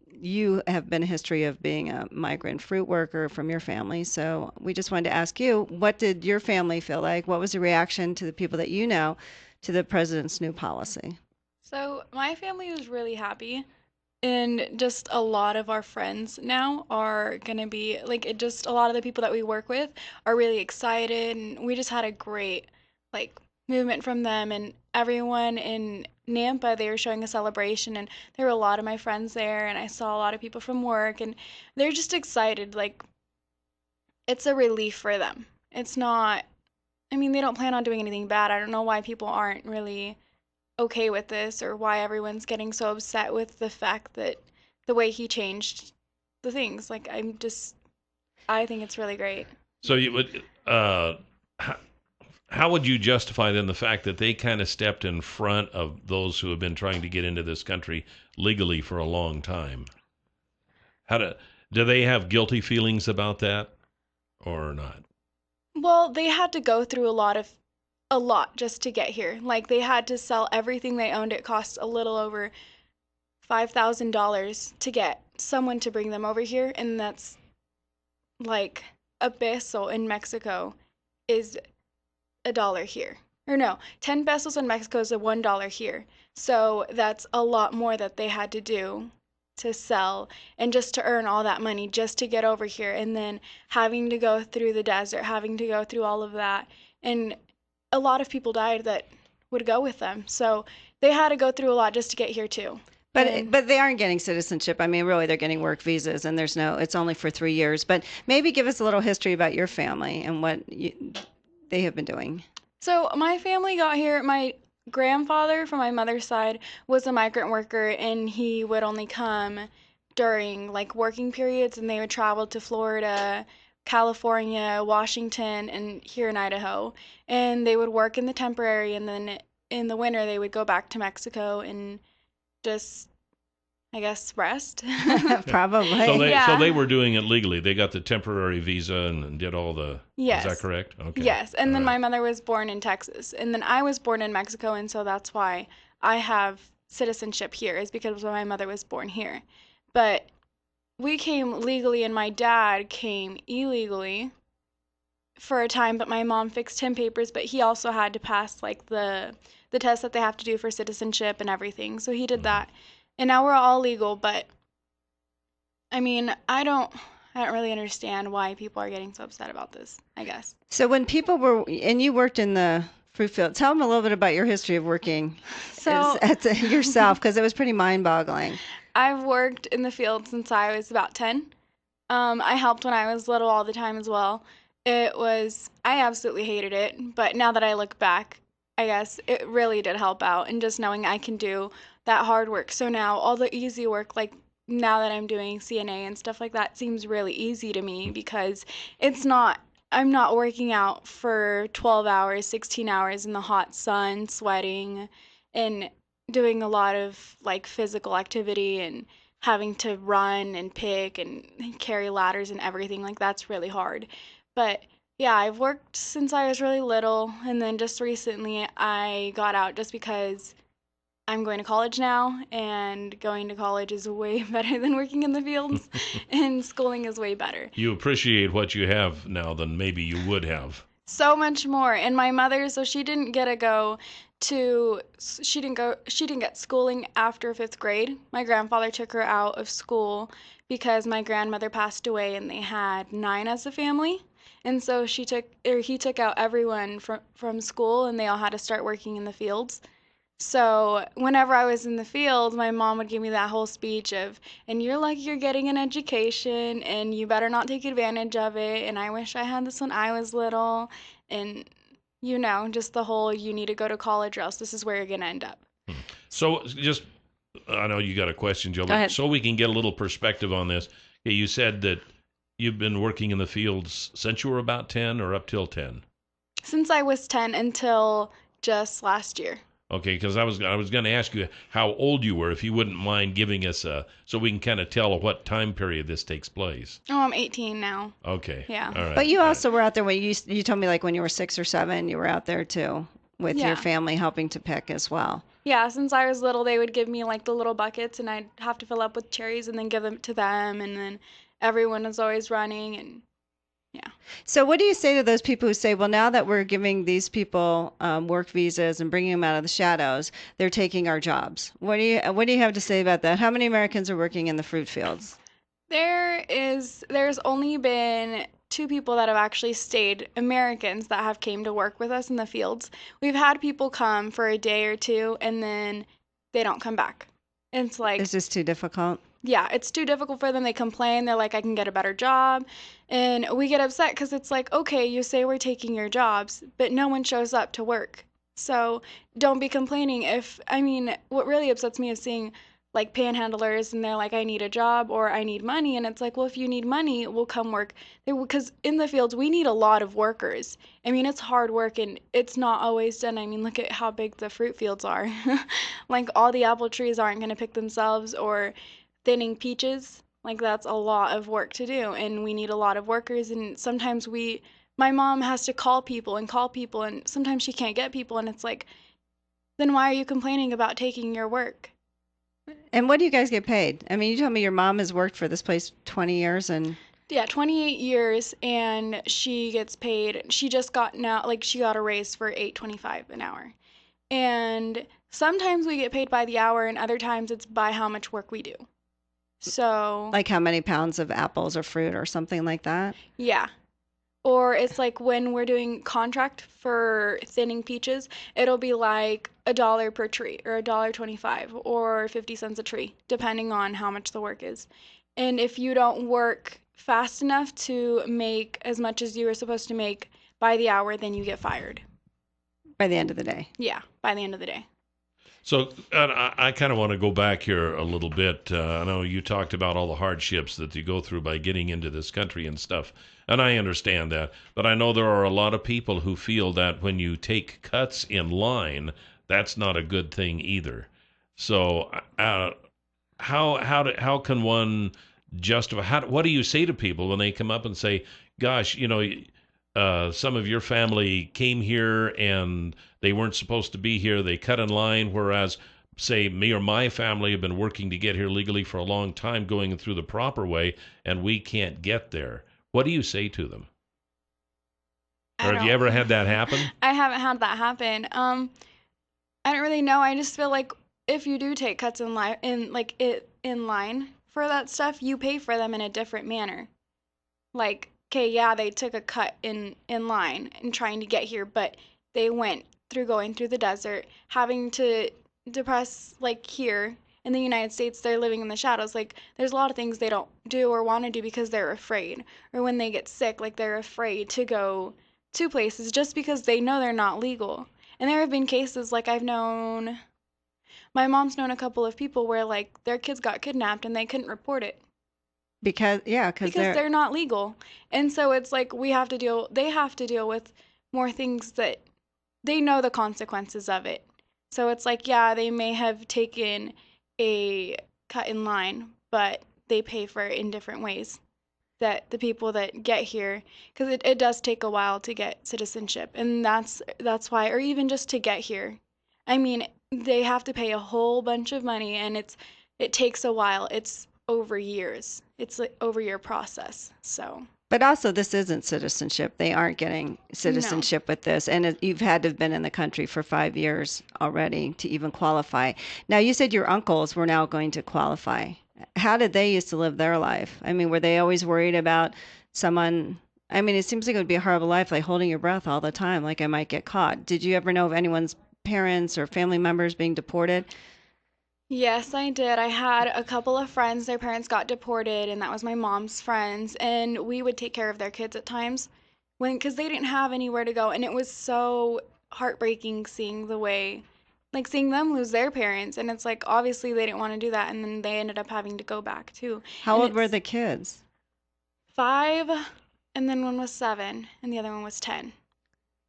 you have been a history of being a migrant fruit worker from your family, so we just wanted to ask you, what did your family feel like? What was the reaction to the people that you know to the president's new policy? So my family was really happy. And just a lot of our friends now are going to be, like, a lot of the people that we work with are really excited. And we just had a great, movement from them. And everyone in Nampa, they were showing a celebration. And there were a lot of my friends there. And I saw a lot of people from work. And they're just excited. It's a relief for them. It's not, they don't plan on doing anything bad. I don't know why people aren't really okay with this, or why everyone's getting so upset with the fact that the way he changed the things. I think it's really great. So you would, how would you justify then the fact that they kind of stepped in front of those who have been trying to get into this country legally for a long time? Do they have guilty feelings about that or not? Well, they had to go through a lot just to get here. They had to sell everything they owned. It cost a little over $5,000 to get someone to bring them over here, and that's a peso in Mexico is $1 here. Or no, 10 pesos in Mexico is $1 here. So that's a lot more that they had to do to sell, and just to earn all that money just to get over here, and then having to go through the desert, having to go through all of that. And a lot of people died that would go with them. So they had to go through a lot just to get here too. But they aren't getting citizenship. Really, they're getting work visas, and it's only for 3 years. But maybe give us a little history about your family and what they have been doing. So my family got here. My grandfather from my mother's side was a migrant worker, and he would only come during working periods, and they would travel to Florida, California, Washington, and here in Idaho. And they would work in the temporary, and then in the winter they would go back to Mexico and just, I guess, rest. Probably. So they were doing it legally. They got the temporary visa and did all the... Yes. Is that correct? Okay. Yes. And then right. my mother was born in Texas. And then I was born in Mexico, and so that's why I have citizenship here, is because my mother was born here. But we came legally, and my dad came illegally for a time, but my mom fixed him papers, but he also had to pass the test that they have to do for citizenship and everything. So he did that. And now we're all legal, but I don't really understand why people are getting so upset about this, I guess. So when people and you worked in the fruit field, tell them a little bit about your history of working yourself, because it was pretty mind-boggling. I've worked in the field since I was about 10. I helped when I was little all the time as well. I absolutely hated it, but now that I look back, I guess it really did help out, and just knowing I can do that hard work. So now all the easy work, now that I'm doing CNA and stuff like that, seems really easy to me, because I'm not working out for 12 hours, 16 hours in the hot sun, sweating, and doing a lot of like physical activity and having to run and pick and carry ladders and everything. Like that's really hard. But yeah, I've worked since I was really little, and then just recently I got out just because I'm going to college now, and going to college is way better than working in the fields, and schooling is way better. You appreciate what you have now than maybe you would have. So much more. And my mother, so she didn't she didn't get schooling after 5th grade. My grandfather took her out of school because my grandmother passed away and they had 9 as a family. And so he took out everyone from school, and they all had to start working in the fields. So whenever I was in the field, my mom would give me that whole speech of, and you're lucky you're getting an education, and you better not take advantage of it, and I wish I had this when I was little, and just the whole, you need to go to college or else this is where you're going to end up. So just, I know you got a question, Joe, Go ahead. so we can get a little perspective on this. Okay, you said that you've been working in the fields since you were about 10 or up till 10? Since I was 10 until just last year. Okay, because I was going to ask you how old you were, if you wouldn't mind giving us so we can kind of tell what time period this takes place. Oh, I'm 18 now. Okay. Yeah. All right. But you also were out there when you told me like when you were 6 or 7, you were out there too with Yeah. your family helping to pick as well. Yeah, since I was little, they would give me like the little buckets, and I'd have to fill up with cherries and then give them to them, and then everyone was always running, and yeah. So what do you say to those people who say, well, now that we're giving these people work visas and bringing them out of the shadows, they're taking our jobs? What do you have to say about that? How many Americans are working in the fruit fields? There's only been 2 people that have actually stayed, Americans that have came to work with us in the fields. We've had people come for a day or 2, and then they don't come back. It's like, It's just too difficult. yeah, it's too difficult for them. They complain. They're like, I can get a better job. And we get upset because it's like, okay, you say we're taking your jobs, but no one shows up to work. So don't be complaining. What really upsets me is seeing like panhandlers, and they're like, I need a job or I need money. And it's like, well, if you need money, we'll come work. Because in the fields, we need a lot of workers. It's hard work, and it's not always done. Look at how big the fruit fields are. Like all the apple trees aren't going to pick themselves, or thinning peaches. Like that's a lot of work to do, and we need a lot of workers, and sometimes my mom has to call people, and sometimes she can't get people, and it's like, then why are you complaining about taking your work? And what do you guys get paid? You told me your mom has worked for this place 20 years and Yeah, 28 years, and she gets paid. She just got she got a raise for $8.25 an hour. And sometimes we get paid by the hour, and other times it's by how much work we do. So, like how many pounds of apples or fruit or something like that? yeah. Or it's like when we're doing contract for thinning peaches, it'll be like $1 per tree, or $1.25, or 50 cents a tree, depending on how much the work is. And if you don't work fast enough to make as much as you were supposed to make by the hour, then you get fired. By the end of the day. Yeah, by the end of the day. So I kind of want to go back here a little bit. I know you talked about all the hardships that you go through by getting into this country and stuff, and I understand that. But I know there are a lot of people who feel that when you take cuts in line, that's not a good thing either. So how can one justify? What do you say to people when they come up and say, "Gosh, some of your family came here and they weren't supposed to be here. They cut in line, whereas, say, me or my family have been working to get here legally for a long time, going through the proper way, and we can't get there." What do you say to them? Or have you ever had that happen? I haven't had that happen. I don't really know. I just feel like if you do take cuts in line for that stuff, you pay for them in a different manner. Like, okay, yeah, they took a cut in line and trying to get here, but they went through going through the desert, having to depress, like here in the United States, they're living in the shadows. Like, there's a lot of things they don't do or want to do because they're afraid. Or when they get sick, like, they're afraid to go to places just because they know they're not legal. And there have been cases, like, my mom's known a couple of people where, like, their kids got kidnapped and they couldn't report it. Because they're not legal. And so it's like they have to deal with more things that they know the consequences of it. So it's like, yeah, they may have taken a cut in line, but they pay for it in different ways. That the people that get here, because it does take a while to get citizenship, and that's why, or even just to get here. I mean, they have to pay a whole bunch of money, and it takes a while. It's over years. It's like over year process. So. But also, this isn't citizenship. They aren't getting citizenship with this. And you've had to have been in the country for 5 years already to even qualify. Now, you said your uncles were now going to qualify. How did they used to live their life? I mean, were they always worried about someone? I mean, it seems like it would be a horrible life, like holding your breath all the time, like I might get caught. Did you ever know of anyone's parents or family members being deported? Yes, I did. I had a couple of friends, their parents got deported, and that was my mom's friends, and we would take care of their kids at times because they didn't have anywhere to go, and it was so heartbreaking seeing seeing them lose their parents, and it's like obviously they didn't want to do that, and then they ended up having to go back too. How old were the kids? 5, and then one was 7, and the other one was 10.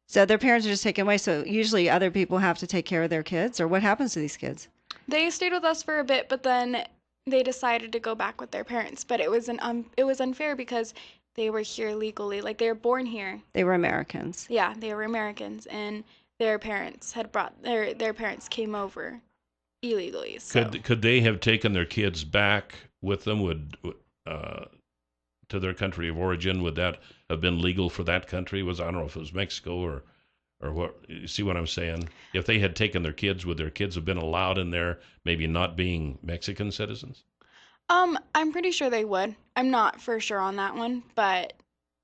So their parents are just taken away. So usually other people have to take care of their kids, or what happens to these kids? They stayed with us for a bit, but then they decided to go back with their parents. But it was it was unfair because they were here legally, like they were born here. They were Americans. Yeah, they were Americans, and their parents had brought their parents came over illegally. So. Could they have taken their kids back with them? To their country of origin? Would that have been legal for that country? I don't know if it was Mexico or what. You see what I'm saying? If they had taken their kids, would their kids have been allowed in there, maybe not being Mexican citizens? I'm pretty sure they would. I'm not for sure on that one, but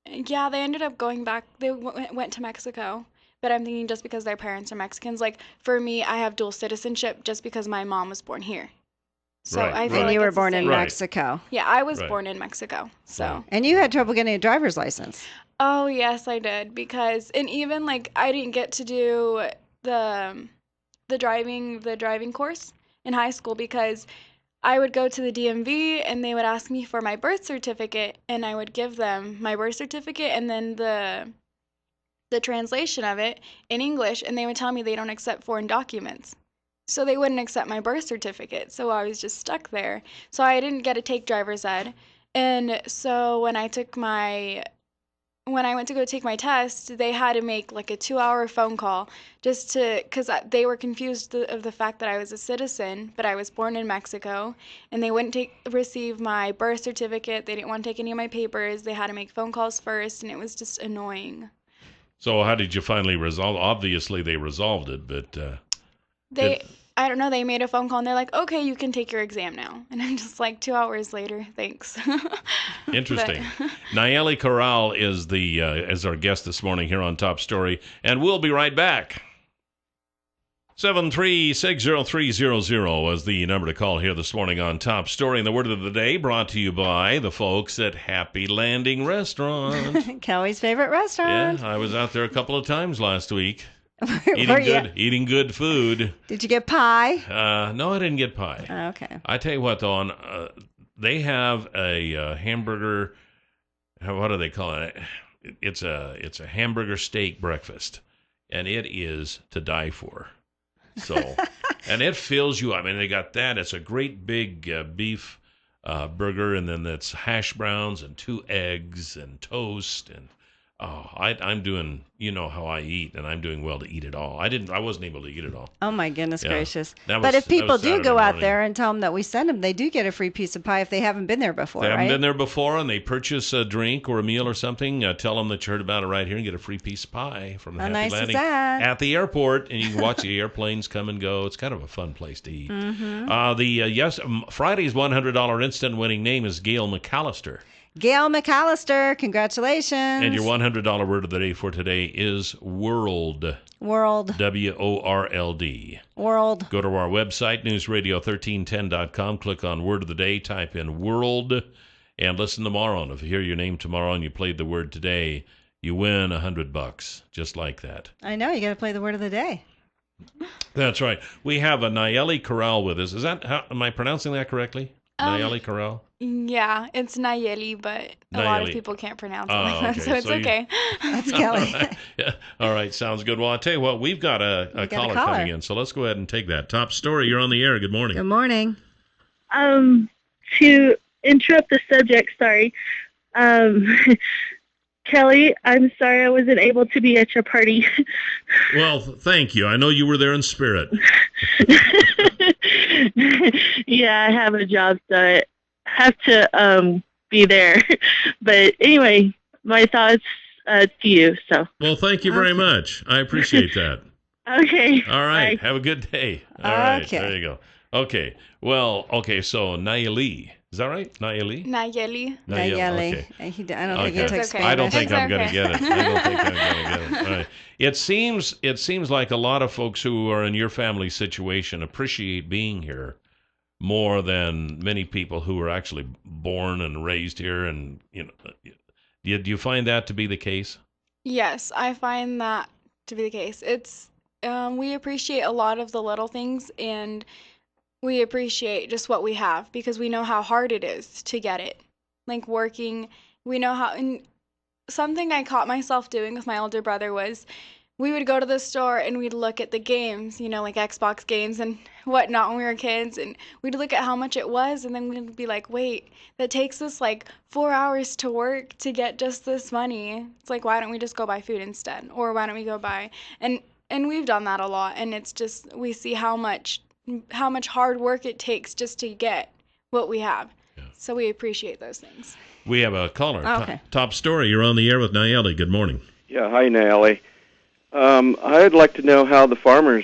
yeah, they ended up going back. They went to Mexico, but I'm thinking just because their parents are Mexicans. Like for me, I have dual citizenship just because my mom was born here. So Right, I feel And like you were it's the born in same. Right. Mexico. Yeah, I was Right. born in Mexico. So. And you had trouble getting a driver's license. Oh, yes, I did because and even like I didn't get to do the driving course in high school because I would go to the DMV and they would ask me for my birth certificate and I would give them my birth certificate and then the translation of it in English and they would tell me they don't accept foreign documents. So they wouldn't accept my birth certificate. So I was just stuck there. So I didn't get to take driver's ed. And so when I went to go take my test, they had to make like a 2-hour phone call just because they were confused of the fact that I was a citizen, but I was born in Mexico, and they wouldn't receive my birth certificate. They didn't want to take any of my papers. They had to make phone calls first, and it was just annoying. So how did you finally resolve? Obviously, they resolved it, but I don't know, they made a phone call and they're like, okay, you can take your exam now. And I'm just like, 2 hours later, thanks. interesting. Nayeli Corral is our guest this morning here on Top Story, and we'll be right back. 7360300 is the number to call here this morning on Top Story. And the word of the day brought to you by the folks at Happy Landing Restaurant. Kelly's favorite restaurant. Yeah, I was out there a couple of times last week. Were you? Eating good food. Did you get pie? No, I didn't get pie. Oh, okay. I tell you what, though, they have a hamburger. What do they call it? It's a hamburger steak breakfast, and it is to die for. So, and it fills you. I mean, they got that. It's a great big beef burger, and then that's hash browns and 2 eggs and toast and. Oh, I'm doing, you know how I eat, and I'm doing well to eat it all. I wasn't able to eat it all. Oh my goodness gracious! But But if people do go out morning. there and tell them that we send them, they do get a free piece of pie if they haven't been there before, They haven't right? been there before, and they purchase a drink or a meal or something. Tell them that you heard about it right here and get a free piece of pie from How Happy nice is Landing that? at the airport, and you can watch the airplanes come and go. It's kind of a fun place to eat. Mm-hmm. Friday's $100 instant winning name is Gail McAllister. Gail McAllister, congratulations! And your $100 word of the day for today is world. World. WORLD. World. Go to our website, newsradio1310.com, click on Word of the Day, type in world, and listen tomorrow. And if you hear your name tomorrow and you played the word today, you win $100, just like that. I know, you got to play the word of the day. That's right. We have a Nayeli Corral with us. Am I pronouncing that correctly? Nayeli Corral? Yeah, it's Nayeli, but a lot of Nayeli. people can't pronounce it Oh, like that, okay. so it's So you- okay. That's All Kelly. right. Yeah. All right. Sounds good. Well, I'll tell you what, we've got a got a caller caller. coming in, so let's go ahead and take that. Top story, you're on the air. Good morning. Good morning. To interrupt the subject, sorry. Kelly, I'm sorry I wasn't able to be at your party. Well, thank you. I know you were there in spirit. Yeah, I have a job, so I have to be there. But anyway, my thoughts to you. So Well, thank you very much. I appreciate that. okay. All right. Bye. Have a good day. All right. Okay. There you go. Okay. Well, okay. So Nayeli. Is that right? Nayeli? Nayeli. Nayeli. Okay. I don't think he Okay. took It's okay. Spanish. I don't think It's I'm going to okay. get it. I don't think I'm going to get it. All right. It seems like a lot of folks who are in your family situation appreciate being here more than many people who are actually born and raised here. And do you find that to be the case? Yes, I find that to be the case. It's we appreciate a lot of the little things, and we appreciate just what we have because we know how hard it is to get it. Like working, we know how. And something I caught myself doing with my older brother was we would go to the store and we'd look at the games, like Xbox games and whatnot when we were kids, and we'd look at how much it was, and then we'd be like, wait, that takes us like 4 hours to work to get just this money. It's like, why don't we just go buy food instead? Or why don't we go buy? And we've done that a lot, and it's just we see how much hard work it takes just to get what we have. Yeah. So we appreciate those things. We have a caller. Okay. Top story. You're on the air with Nayeli. Good morning. Yeah, hi, Nayeli. I'd like to know how the farmers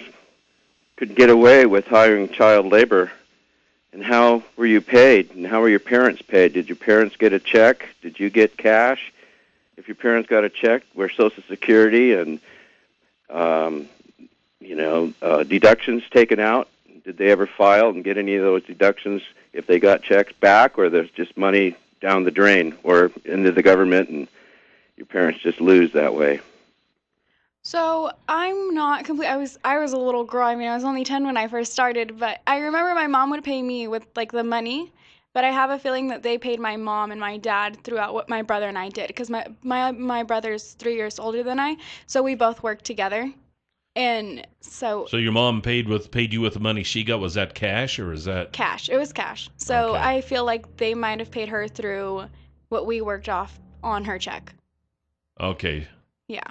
could get away with hiring child labor, and how were you paid, and how were your parents paid? Did your parents get a check? Did you get cash? If your parents got a check, were Social Security and deductions taken out? Did they ever file and get any of those deductions if they got checks back, or there's just money down the drain or into the government and your parents just lose that way? So I'm not complete. I was a little girl. I mean, I was only 10 when I first started, but I remember my mom would pay me with like the money. But I have a feeling that they paid my mom and my dad throughout what my brother and I did, because my brother's 3 years older than I, so we both worked together, and so. So your mom paid you with the money she got. Was that cash or is that Cash? It was cash. So Okay. I feel like they might have paid her through what we worked off on her check. okay? Yeah.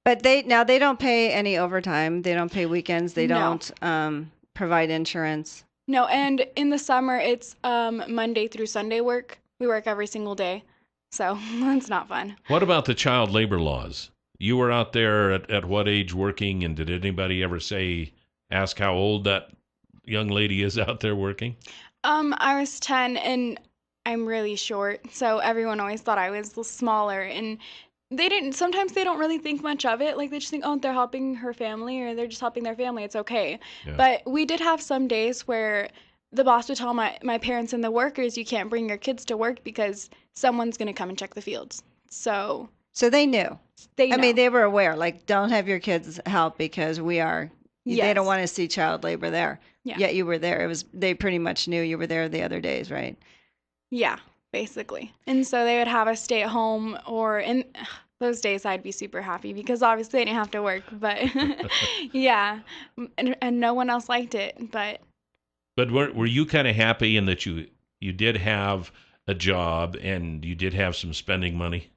But they don't pay any overtime. They don't pay weekends. They No. don't provide insurance. No, and in the summer it's Monday through Sunday work. We work every single day, so that's not fun. What about the child labor laws? You were out there at what age working, and did anybody ever ask how old that young lady is out there working? I was 10 and I'm really short, so everyone always thought I was smaller, and sometimes they don't really think much of it. Like they just think, oh, they're helping her family, or they're just helping their family. It's okay. Yeah. But we did have some days where the boss would tell my parents and the workers, you can't bring your kids to work because someone's going to come and check the fields. So they knew. they know. I mean, they were aware. Like, don't have your kids help because they Yes. don't want to see child labor there. Yeah. Yet you were there. They pretty much knew you were there the other days, right? Yeah, basically. And so they would have us stay at home, or in those days I'd be super happy because obviously I didn't have to work, but yeah, and no one else liked it, but were you kind of happy in that you did have a job and you did have some spending money?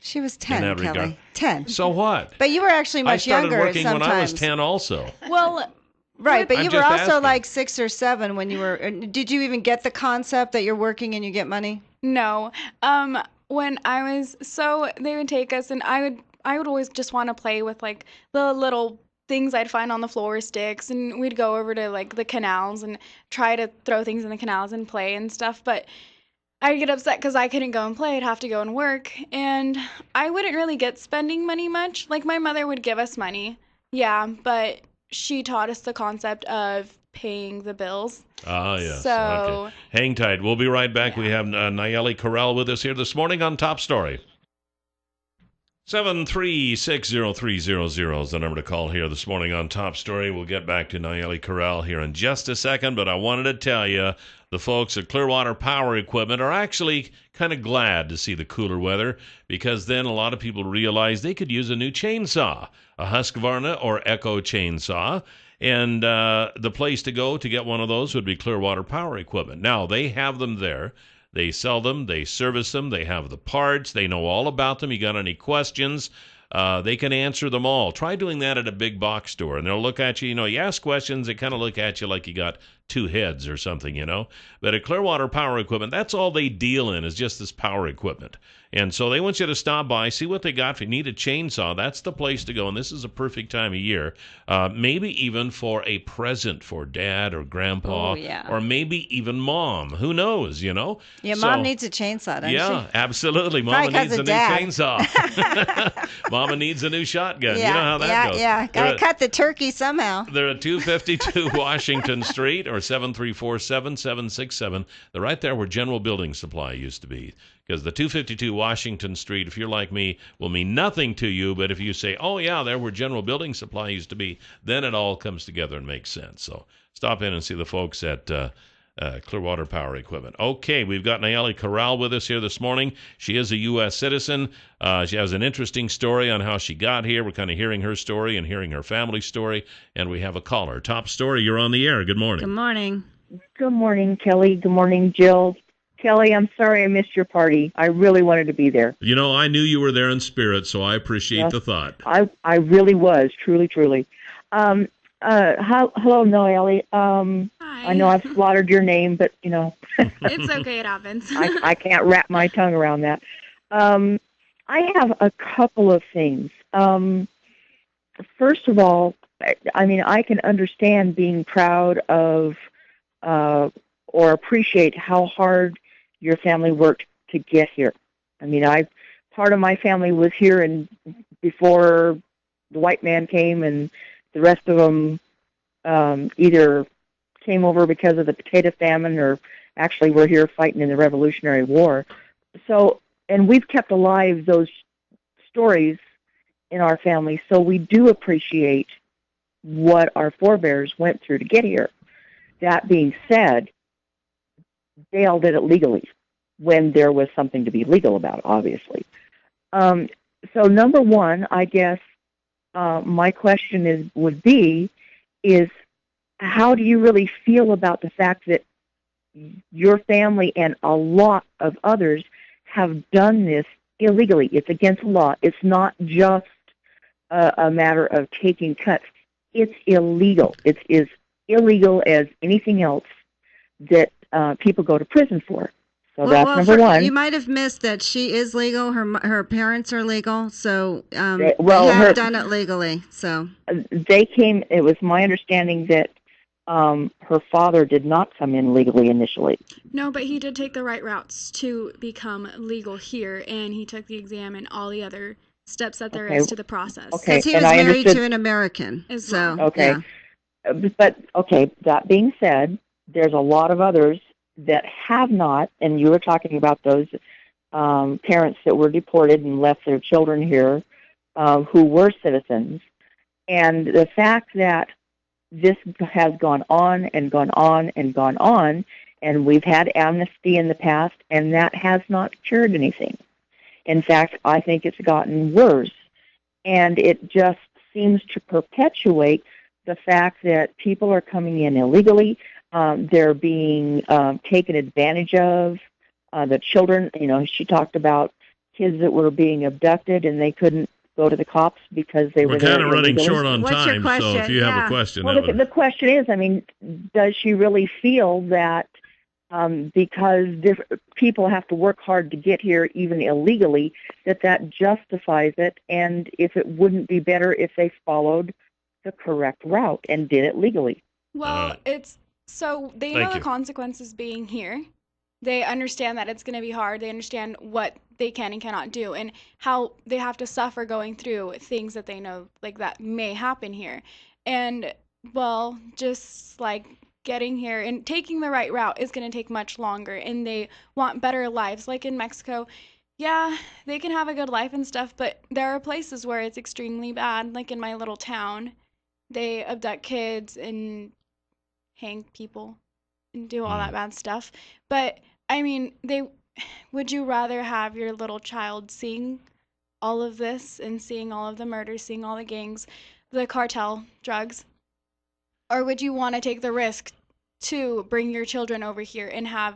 She was In 10, that Kelly. regard. 10. So what? But you were actually I much started younger working sometimes. when I was 10 also. well, Right, but I'm you were just also asking. like 6 or 7 when you were. Did you even get the concept that you're working and you get money? no. When I was, so they would take us, and I would always just want to play with like the little things I'd find on the floor, sticks, and we'd go over to like the canals and try to throw things in the canals and play and stuff, but I'd get upset because I couldn't go and play. I'd have to go and work, and I wouldn't really get spending money much. Like my mother would give us money, yeah, but she taught us the concept of paying the bills. Ah, yes. So, Okay. Hang tight. We'll be right back. Yeah. We have Nayeli Corral with us here this morning on Top Story. 7360300 is the number to call here this morning on Top Story. We'll get back to Nayeli Corral here in just a second, but I wanted to tell you the folks at Clearwater Power Equipment are actually kind of glad to see the cooler weather, because then a lot of people realize they could use a new chainsaw, a Husqvarna or Echo chainsaw. And the place to go to get one of those would be Clearwater Power Equipment. Now, they have them there. They sell them, they service them, they have the parts, they know all about them. You got any questions, they can answer them all. Try doing that at a big box store, and they'll look at you, you ask questions, they kind of look at you like you got two heads or something, But at Clearwater Power Equipment, that's all they deal in is just this power equipment. And so they want you to stop by, see what they got. If you need a chainsaw, that's the place to go. And this is a perfect time of year, maybe even for a present for dad or grandpa, or maybe even mom. Who knows, Yeah, So, Mom needs a chainsaw, doesn't she? Yeah, absolutely. Mama needs a new chainsaw. Mama needs a new shotgun. You know how that goes. Yeah, got to cut the turkey somehow. They're at 252 Washington Street or 734-7767. They're right there where General Building Supply used to be. Because the 252 Washington Street, if you're like me, will mean nothing to you. But if you say, oh, yeah, there where General Building Supply used to be, then it all comes together and makes sense. So stop in and see the folks at Clearwater Power Equipment. Okay, we've got Nayeli Corral with us here this morning. She is a U.S. citizen. She has an interesting story on how she got here. We're kind of hearing her story and hearing her family story. And we have a caller. Top Story, you're on the air. Good morning. Good morning. Good morning, Kelly. Good morning, Jill. Kelly, I'm sorry I missed your party. I really wanted to be there. I knew you were there in spirit, so I appreciate the thought. I really was, truly. Hello, Noelle. Hi. I know I've slaughtered your name, but, It's okay, it happens. I can't wrap my tongue around that. I have a couple of things. First of all, I can understand being proud of or appreciate how hard your family worked to get here. Part of my family was here and before the white man came, and the rest of them either came over because of the potato famine or actually were here fighting in the Revolutionary War. So, and we've kept alive those stories in our family, so we do appreciate what our forebears went through to get here. That being said, they all did it legally when there was something to be legal about, obviously. So number one, I guess my question would be how do you really feel about the fact that your family and a lot of others have done this illegally? It's against the law. It's not just a matter of taking cuts. It's illegal. It's as illegal as anything else that people go to prison for. So that's number one. You might have missed that she is legal. Her parents are legal, so they have done it legally. So they came. It was my understanding that her father did not come in legally initially. No, but he did take the right routes to become legal here, and he took the exam and all the other steps that there is to the process. Okay, because he was married to an American. Okay, but that being said, there's a lot of others that have not, and you were talking about those parents that were deported and left their children here who were citizens. And the fact that this has gone on and gone on and gone on, and we've had amnesty in the past, and that has not cured anything. In fact, I think it's gotten worse, and it just seems to perpetuate the fact that people are coming in illegally. They're being taken advantage of. The children, she talked about kids that were being abducted and they couldn't go to the cops because they were there. We're kind of running short on What's time, your question? so if you have a question. Well, the question is, does she really feel that because people have to work hard to get here, even illegally, that justifies it? And if it wouldn't be better if they followed the correct route and did it legally? Well, so they know the consequences being here. They understand that it's going to be hard. They understand what they can and cannot do and how they have to suffer going through things that they know that may happen here. And, just getting here and taking the right route is going to take much longer, and they want better lives. Like in Mexico, Yeah, they can have a good life and stuff, but there are places where it's extremely bad. Like in my little town, they abduct kids and hang people and do all that bad stuff. But I mean, would you rather have your little child seeing all of this and seeing all of the murders, seeing all the gangs, the cartel drugs, or would you want to take the risk to bring your children over here and have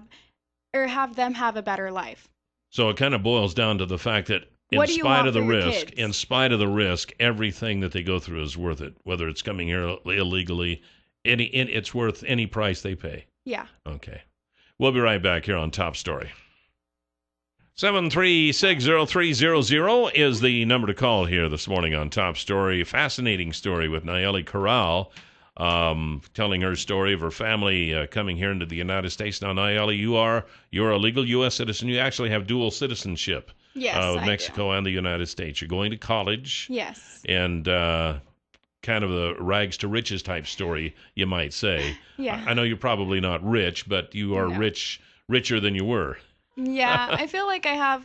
them have a better life? So it kind of boils down to the fact that What do you want for your kids? in spite of the risk, everything that they go through is worth it. Whether it's coming here illegally, it's worth any price they pay. Yeah. Okay. We'll be right back here on Top Story. 7360300 is the number to call here this morning on Top Story. Fascinating story with Nayeli Corral, telling her story of her family coming here into the United States. Now, Nayeli, you're a legal U.S. citizen. You actually have dual citizenship. Yes, with Mexico and the United States. You're going to college. Yes. And kind of a rags to riches type story, you might say. Yeah. I know you're probably not rich, but you are richer than you were. Yeah, I feel like I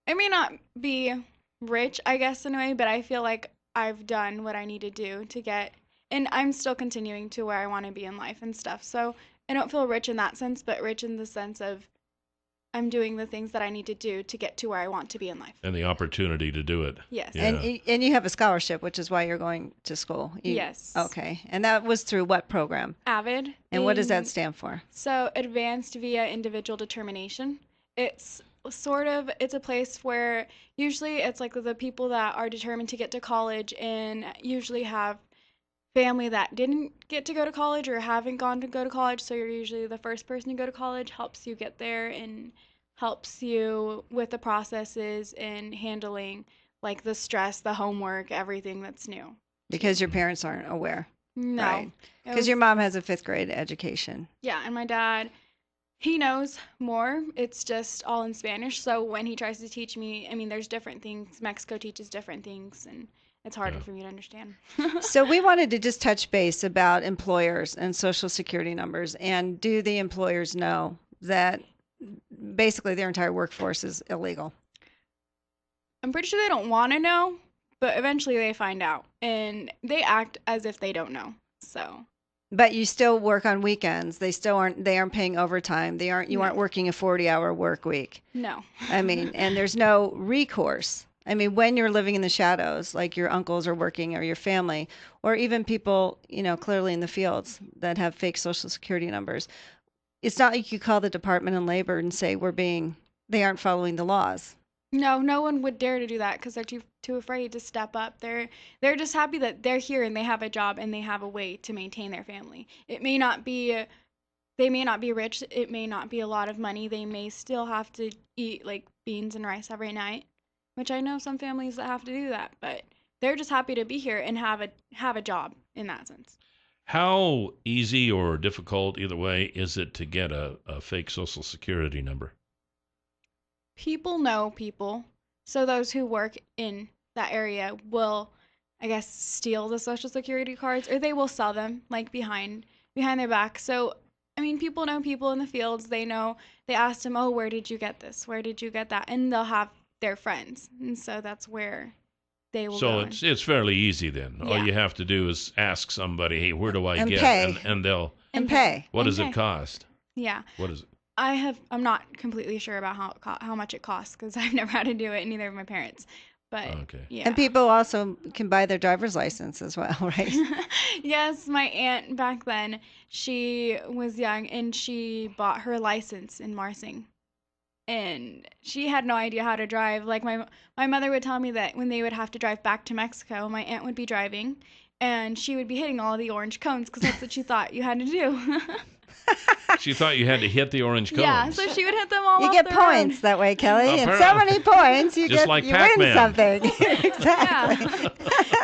may not be rich, I guess, in a way, but I feel like I've done what I need to do to get, and I'm still continuing to where I want to be in life and stuff. So I don't feel rich in that sense, but rich in the sense of I'm doing the things that I need to do to get to where I want to be in life. And the opportunity to do it. Yes. Yeah. And you have a scholarship, which is why you're going to school. Yes. Okay. And that was through what program? AVID. And what does that stand for? So Advanced Via Individual Determination. It's a place where usually it's like the people that are determined to get to college and usually have family that didn't get to go to college or haven't gone to go to college. So you're usually the first person to go to college, helps you get there and helps you with the processes and handling like the stress, the homework, everything that's new. Because your parents aren't aware. No. Right. Because your mom has a 5th grade education. Yeah, and my dad, he knows more. It's just all in Spanish. So when he tries to teach me, I mean, there's different things. Mexico teaches different things, and it's harder for me to understand. So we wanted to just touch base about employers and Social Security numbers. And do the employers know that basically their entire workforce is illegal? I'm pretty sure they don't want to know, but eventually they find out. And they act as if they don't know. So... But you still work on weekends. They aren't paying overtime. You aren't working a 40-hour work week. No. I mean, and there's no recourse. I mean, when you're living in the shadows, like your uncles are working or your family, or even people, clearly in the fields that have fake Social Security numbers, it's not like you call the Department of Labor and say they aren't following the laws. No, no one would dare to do that because they're too afraid to step up. They're just happy that they're here and they have a job and they have a way to maintain their family. They may not be rich. It may not be a lot of money. They may still have to eat like beans and rice every night, which I know some families that have to do that. But they're just happy to be here and have a job in that sense. How easy or difficult, either way, is it to get a fake Social Security number? People know people, so those who work in that area will, I guess, steal the Social Security cards, or they will sell them like behind their back. So, I mean, people know people in the fields. They know. They ask them, "Oh, where did you get this? Where did you get that?" And they'll have their friends, and so that's where they will. So it's fairly easy then. Yeah. All you have to do is ask somebody, "Hey, where do I get?" Pay. And they'll pay. What does it cost? Yeah. What is it? I'm not completely sure about how much it costs because I've never had to do it, and neither of my parents. But yeah. And people also can buy their driver's license as well, right? Yes, my aunt back then, she was young and she bought her license in Marsing. And she had no idea how to drive. Like my mother would tell me that when they would have to drive back to Mexico, my aunt would be driving and she would be hitting all the orange cones because that's what she thought you had to do. She thought you had to hit the orange cones. Yeah, so she would hit them all. You get points that way, Kelly, and so many points you Just like win Pac-Man. something. Exactly. Yeah.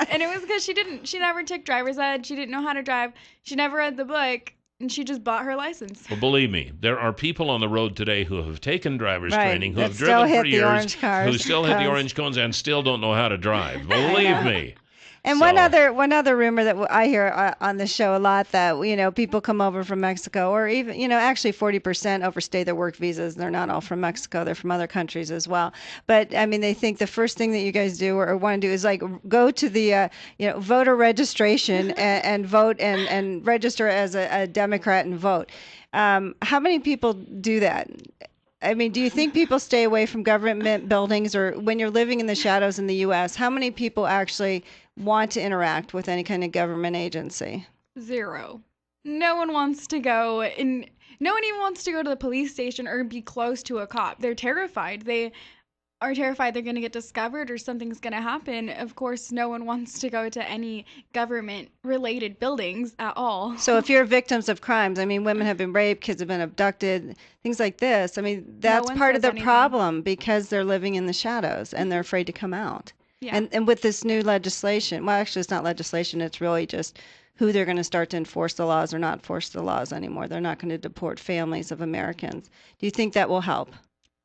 And it was because she never took driver's ed. She didn't know how to drive. She never read the book, and she just bought her license. Well, believe me, there are people on the road today who have taken driver's training, who that have still driven hit for the years, orange cars. who still hit the orange cones and still don't know how to drive. Believe me. And So- one other rumor that I hear on the show a lot, that people come over from Mexico, or even actually 40% overstay their work visas. They're not all from Mexico; they're from other countries as well. But I mean, they think the first thing that you guys do or want to do is like go to the voter registration and vote and register as a Democrat and vote. How many people do that? I mean, do you think people stay away from government buildings, or when you're living in the shadows in the U.S., how many people actually want to interact with any kind of government agency? 0. No one wants to go, and no one even wants to go to the police station or be close to a cop. They're terrified. They are terrified they're going to get discovered or something's going to happen. Of course, no one wants to go to any government-related buildings at all. So if you're victims of crimes, I mean, women have been raped, kids have been abducted, things like this. I mean, that's one part of says the anything. problem, because they're living in the shadows and they're afraid to come out. Yeah. And with this new legislation, well, actually, it's not legislation. It's really just who they're going to start to enforce the laws or not enforce the laws anymore. They're not going to deport families of Americans. Do you think that will help?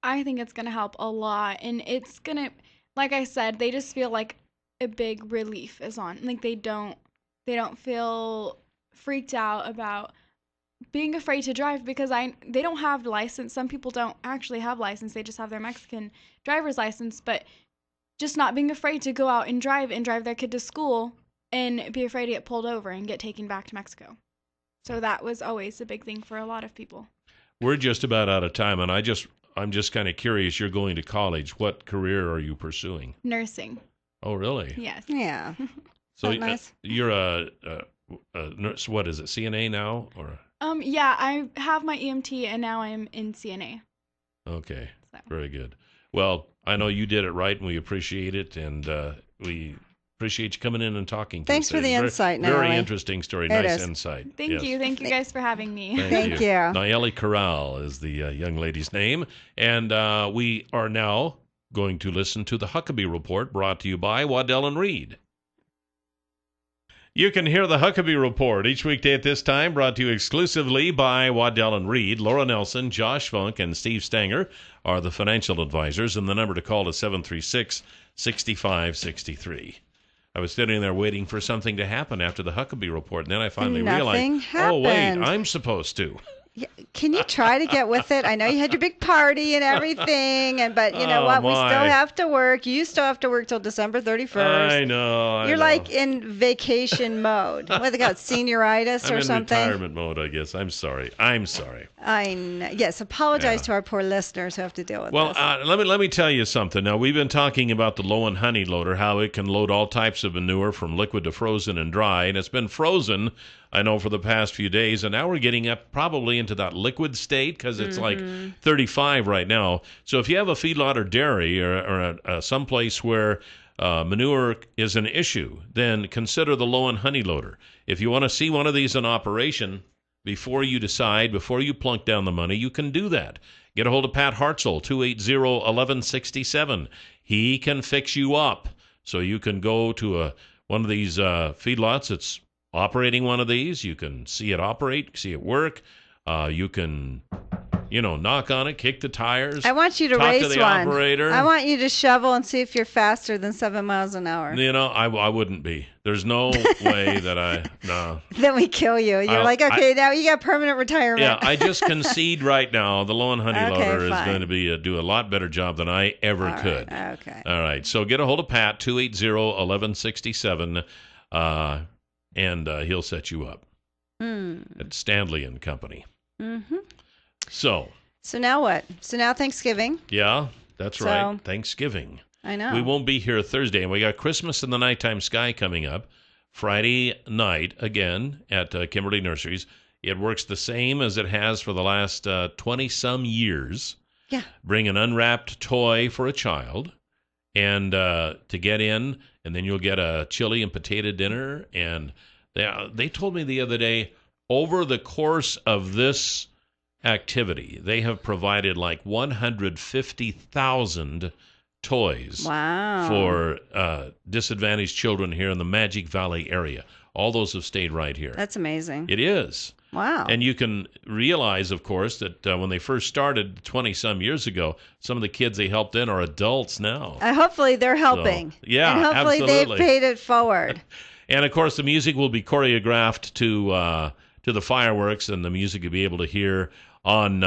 I think it's going to help a lot, and it's going to, like I said, they just feel like a big relief is on. Like they don't feel freaked out about being afraid to drive, because they don't have the license. Some people don't actually have license. They just have their Mexican driver's license, but just not being afraid to go out and drive their kid to school and be afraid to get pulled over and get taken back to Mexico. So that was always a big thing for a lot of people. We're just about out of time, and I'm just kind of curious. You're going to college. What career are you pursuing? Nursing. Oh, really? Yes. Yeah. So nice. you're a nurse. What is it? CNA now, or? Yeah, I have my EMT and now I'm in CNA. Okay. So. Very good. Well, I know you did it right, and we appreciate it, and we appreciate you coming in and talking to us. Thanks for the insight, Very Nayeli. interesting story. It Nice is. insight. Thank Yes. you. Thank you guys for having me. Thank you. Nayeli Corral is the young lady's name. And we are now going to listen to the Huckabee Report, brought to you by Waddell & Reed. You can hear the Huckabee Report each weekday at this time, brought to you exclusively by Waddell & Reed. Laura Nelson, Josh Funk, and Steve Stanger are the financial advisors, and the number to call is 736-6563. I was sitting there waiting for something to happen after the Huckabee Report, and then I finally Nothing realized, oh, wait, happened. I'm supposed to. Yeah, can you try to get with it? I know you had your big party and everything, but you know Oh, what? We my. still have to work. You still have to work till December 31st. I know. You're like in vacation mode. What they call it, senioritis I'm or in something? retirement mode, I guess. I'm sorry. I know. Yes, apologize Yeah. to our poor listeners who have to deal with Well, this. let me tell you something. Now, we've been talking about the low and honey loader, how it can load all types of manure from liquid to frozen and dry, and it's been frozen, I know, for the past few days, and now we're getting up probably into that liquid state, because it's like 35 right now. So if you have a feedlot or dairy or someplace where manure is an issue, then consider the low and honey loader. If you want to see one of these in operation, before you plunk down the money, you can do that. Get a hold of Pat Hartzell, 280-1167. He can fix you up. So you can go to one of these feedlots that's operating one of these. You can see it operate, see it work. You can, knock on it, kick the tires. I want you to talk race to the one. operator. I want you to shovel and see if you're faster than 7 miles an hour. I wouldn't be. There's no way that no. Then we kill you. You're like, okay, now you got permanent retirement. Yeah, I just concede right now the low and honey Okay, loader is fine. going to be do a lot better job than I ever All could. right, okay. All right, so get a hold of Pat, 280-1167, and he'll set you up at Stanley and Company. Mm-hmm. So now what? So now Thanksgiving. yeah, that's right, Thanksgiving. I know. We won't be here Thursday, and we got Christmas in the Nighttime Sky coming up Friday night again at Kimberly Nurseries. It works the same as it has for the last 20-some years. Yeah. Bring an unwrapped toy for a child and to get in, and then you'll get a chili and potato dinner. And they told me the other day, over the course of this activity, they have provided like 150,000 toys for disadvantaged children here in the Magic Valley area. All those have stayed right here. That's amazing. It is. Wow. And you can realize, of course, that when they first started 20-some years ago, some of the kids they helped in are adults now. Hopefully they're helping. So, yeah, and hopefully absolutely. they've paid it forward. And, of course, the music will be choreographed to the fireworks, and the music you'll be able to hear on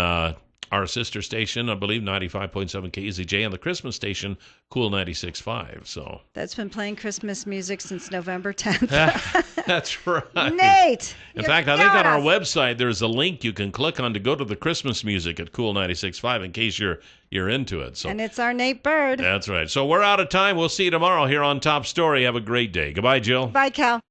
our sister station, I believe, 95.7 KZJ, and the Christmas station, Cool 96.5. So That's been playing Christmas music since November 10th. That's right. Nate! In fact, I think on our website there's a link you can click on to go to the Christmas music at Cool 96.5 in case you're into it. So And it's our Nate Bird. That's right. So we're out of time. We'll see you tomorrow here on Top Story. Have a great day. Goodbye, Jill. Bye, Cal.